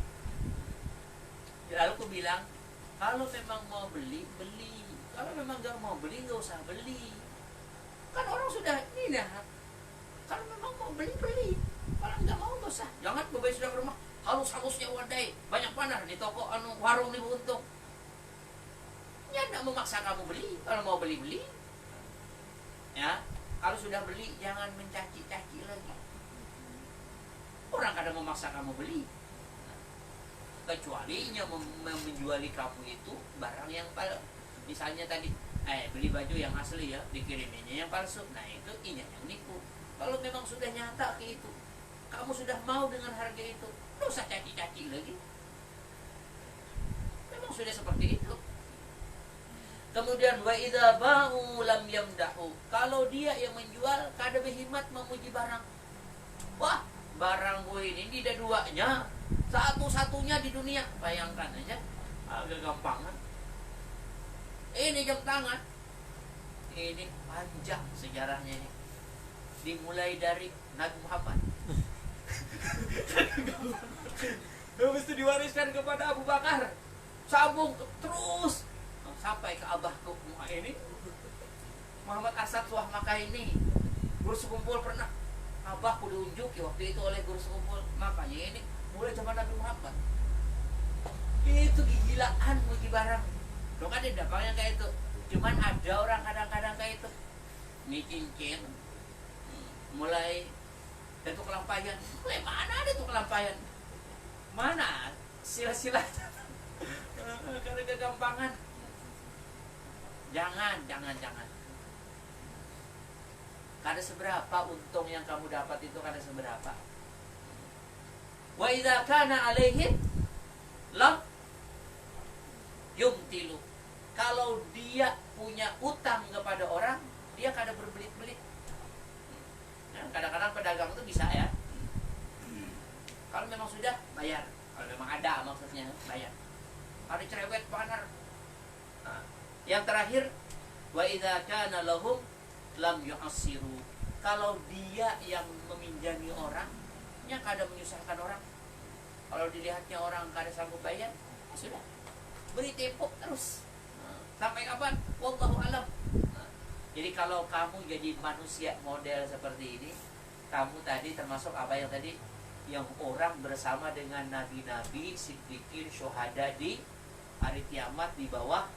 Lalu aku bilang, kalau memang mau beli, beli. Kalau memang nggak mau beli, nggak usah beli. Kan orang sudah ini dah. Kalau memang mau beli, beli. Kalau nggak mau, nggak usah. Jangan bapak sudah ke rumah, harusnya wadai, banyak panar di toko warung nih untung. Ya nggak memaksa kamu beli. Kalau mau beli, beli. Ya, kalau sudah beli jangan mencaci-caci lagi. Orang kadang memaksa kamu beli, kecuali menjuali kamu itu barang yang misalnya tadi beli baju yang asli ya, dikiriminnya yang palsu. Nah itu yang nipu. Kalau memang sudah nyata ke itu, kamu sudah mau dengan harga itu, tidak usah caci-caci lagi. Memang sudah seperti itu. Kemudian wa idza ba'u lam yamdahu, kalau dia yang menjual kada berhikmat memuji barang. Wah, barang gue ini tidak duanya, satu-satunya di dunia. Bayangkan aja, agak gampangan. Ini jam tangan, ini panjang sejarahnya ini. Dimulai dari Nabi Muhammad. Habis itu diwariskan kepada Abu Bakar, sambung terus sampai ke abahku ini Muhammad Asad Suah Makkah ini. Guru sekumpul pernah abahku diunjuki waktu itu oleh guru sekumpul. Makanya ini mulai zaman Nabi Muhammad. Itu kegilaan muji barang. Dong ada dampaknya kayak itu. Cuman ada orang kadang-kadang kayak itu. Ini cincin mulai itu kelampayan. Mulai mana ada tuh kelampayan? Mana sila-sila? Karena kegampangan. Jangan. Kada seberapa untung yang kamu dapat itu, kada seberapa. Wa idza kana alaihim lam yumtilu, kalau dia punya utang kepada orang, dia kada berbelit-belit. Nah, kadang-kadang pedagang itu bisa ya, kalau memang sudah bayar, kalau memang ada maksudnya bayar. Kalau cerewet panar. Nah, yang terakhir, wa idza kana lahum lam yu'assiru, kalau dia yang meminjami orang, nya kada menyusahkan orang. Kalau dilihatnya orang kada sanggup bayar, ya sudah, beri tempo terus. Sampai kapan? Wallahu alam. Jadi kalau kamu jadi manusia model seperti ini, kamu tadi termasuk apa yang tadi, yang orang bersama dengan nabi-nabi, siddiqin, syuhada di hari kiamat di bawah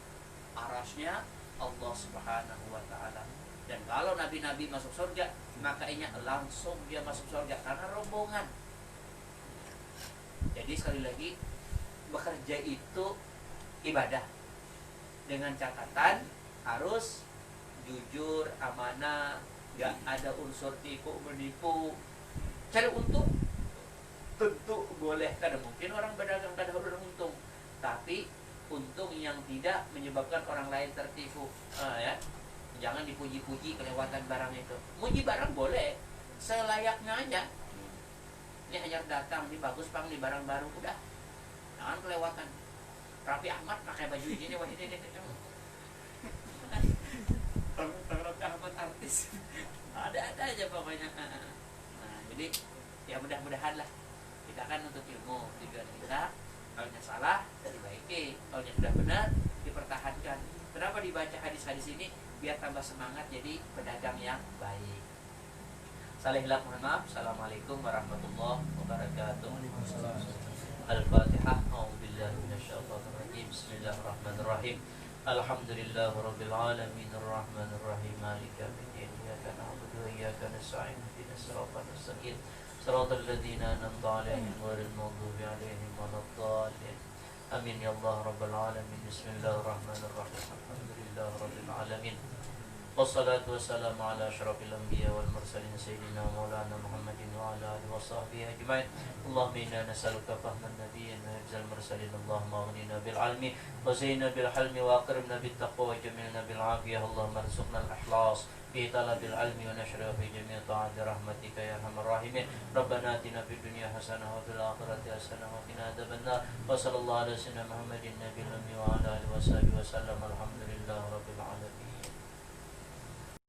arasnya Allah Subhanahu wa ta'ala. Dan kalau nabi-nabi masuk surga, makanya langsung dia masuk surga karena rombongan. Jadi sekali lagi, bekerja itu ibadah, dengan catatan harus jujur, amanah, nggak ada unsur tipu menipu. Cari untung tentu boleh, kadang mungkin orang berdagang kadang untung, tapi untung yang tidak menyebabkan orang lain tertipu. Ya, jangan dipuji-puji kelewatan barang itu. Muji barang boleh selayaknya aja. Ini hanya datang, ini bagus bang, ini barang baru, udah, jangan kelewatan. Rapi Ahmad pakai baju ini, wah ini. Rapi Ahmad artis. Ada aja pokoknya. Nah, jadi ya mudah-mudahan lah kita kan untuk ilmu tujuan kita. Kalau salah dibaiki, kalau sudah benar dipertahankan. Kenapa dibaca hadis-hadis ini? Biar tambah semangat jadi pedagang yang baik. Salihlah, mohon maaf. Assalamualaikum warahmatullahi wabarakatuh. Al-Fatihah. A'udzubillahi minasyaitonir rajim. Bismillahirrahmanirrahim. Alhamdulillahirabbil alamin arrahmanir rahim maliki yaumiddin iyyaka na'budu wa iyyaka nasta'in ihdinas siratal mustaqim siratal ladzina an'amta 'alaihim ghairil maghdubi 'alaihim waladdallin. Amin ya Allah rabbal alamin. Bismillahirrahmanirrahim. Alhamdulillahirabbil alamin. Wassalatu wassalamu ala asyrafil anbiya wal mursalin sayyidina maulana Muhammadin wa ala alihi wa sahbihi ajma'in. Allahumma inna nas'aluka fahman nabiyyin wa hifzal mursalin. Allahumma aghnina bil ilmi wa zayyinna bil hilmi wa akrimna bit taqwa wa jamilna bil afiyah. Allahumma arzuqna al ikhlas fi talabil ilmi wa nashra fi jami' ta'ati rahmatika ya arhamar rahimin. Rabbana atina fid dunya hasanah wa fil akhirati hasanah wa qina adzabannar. Wa sallallahu ala sayyidina Muhammadin nabiyil ummi wa ala alihi wa sahbihi wa sallam. Alhamdulillahirabbil alamin.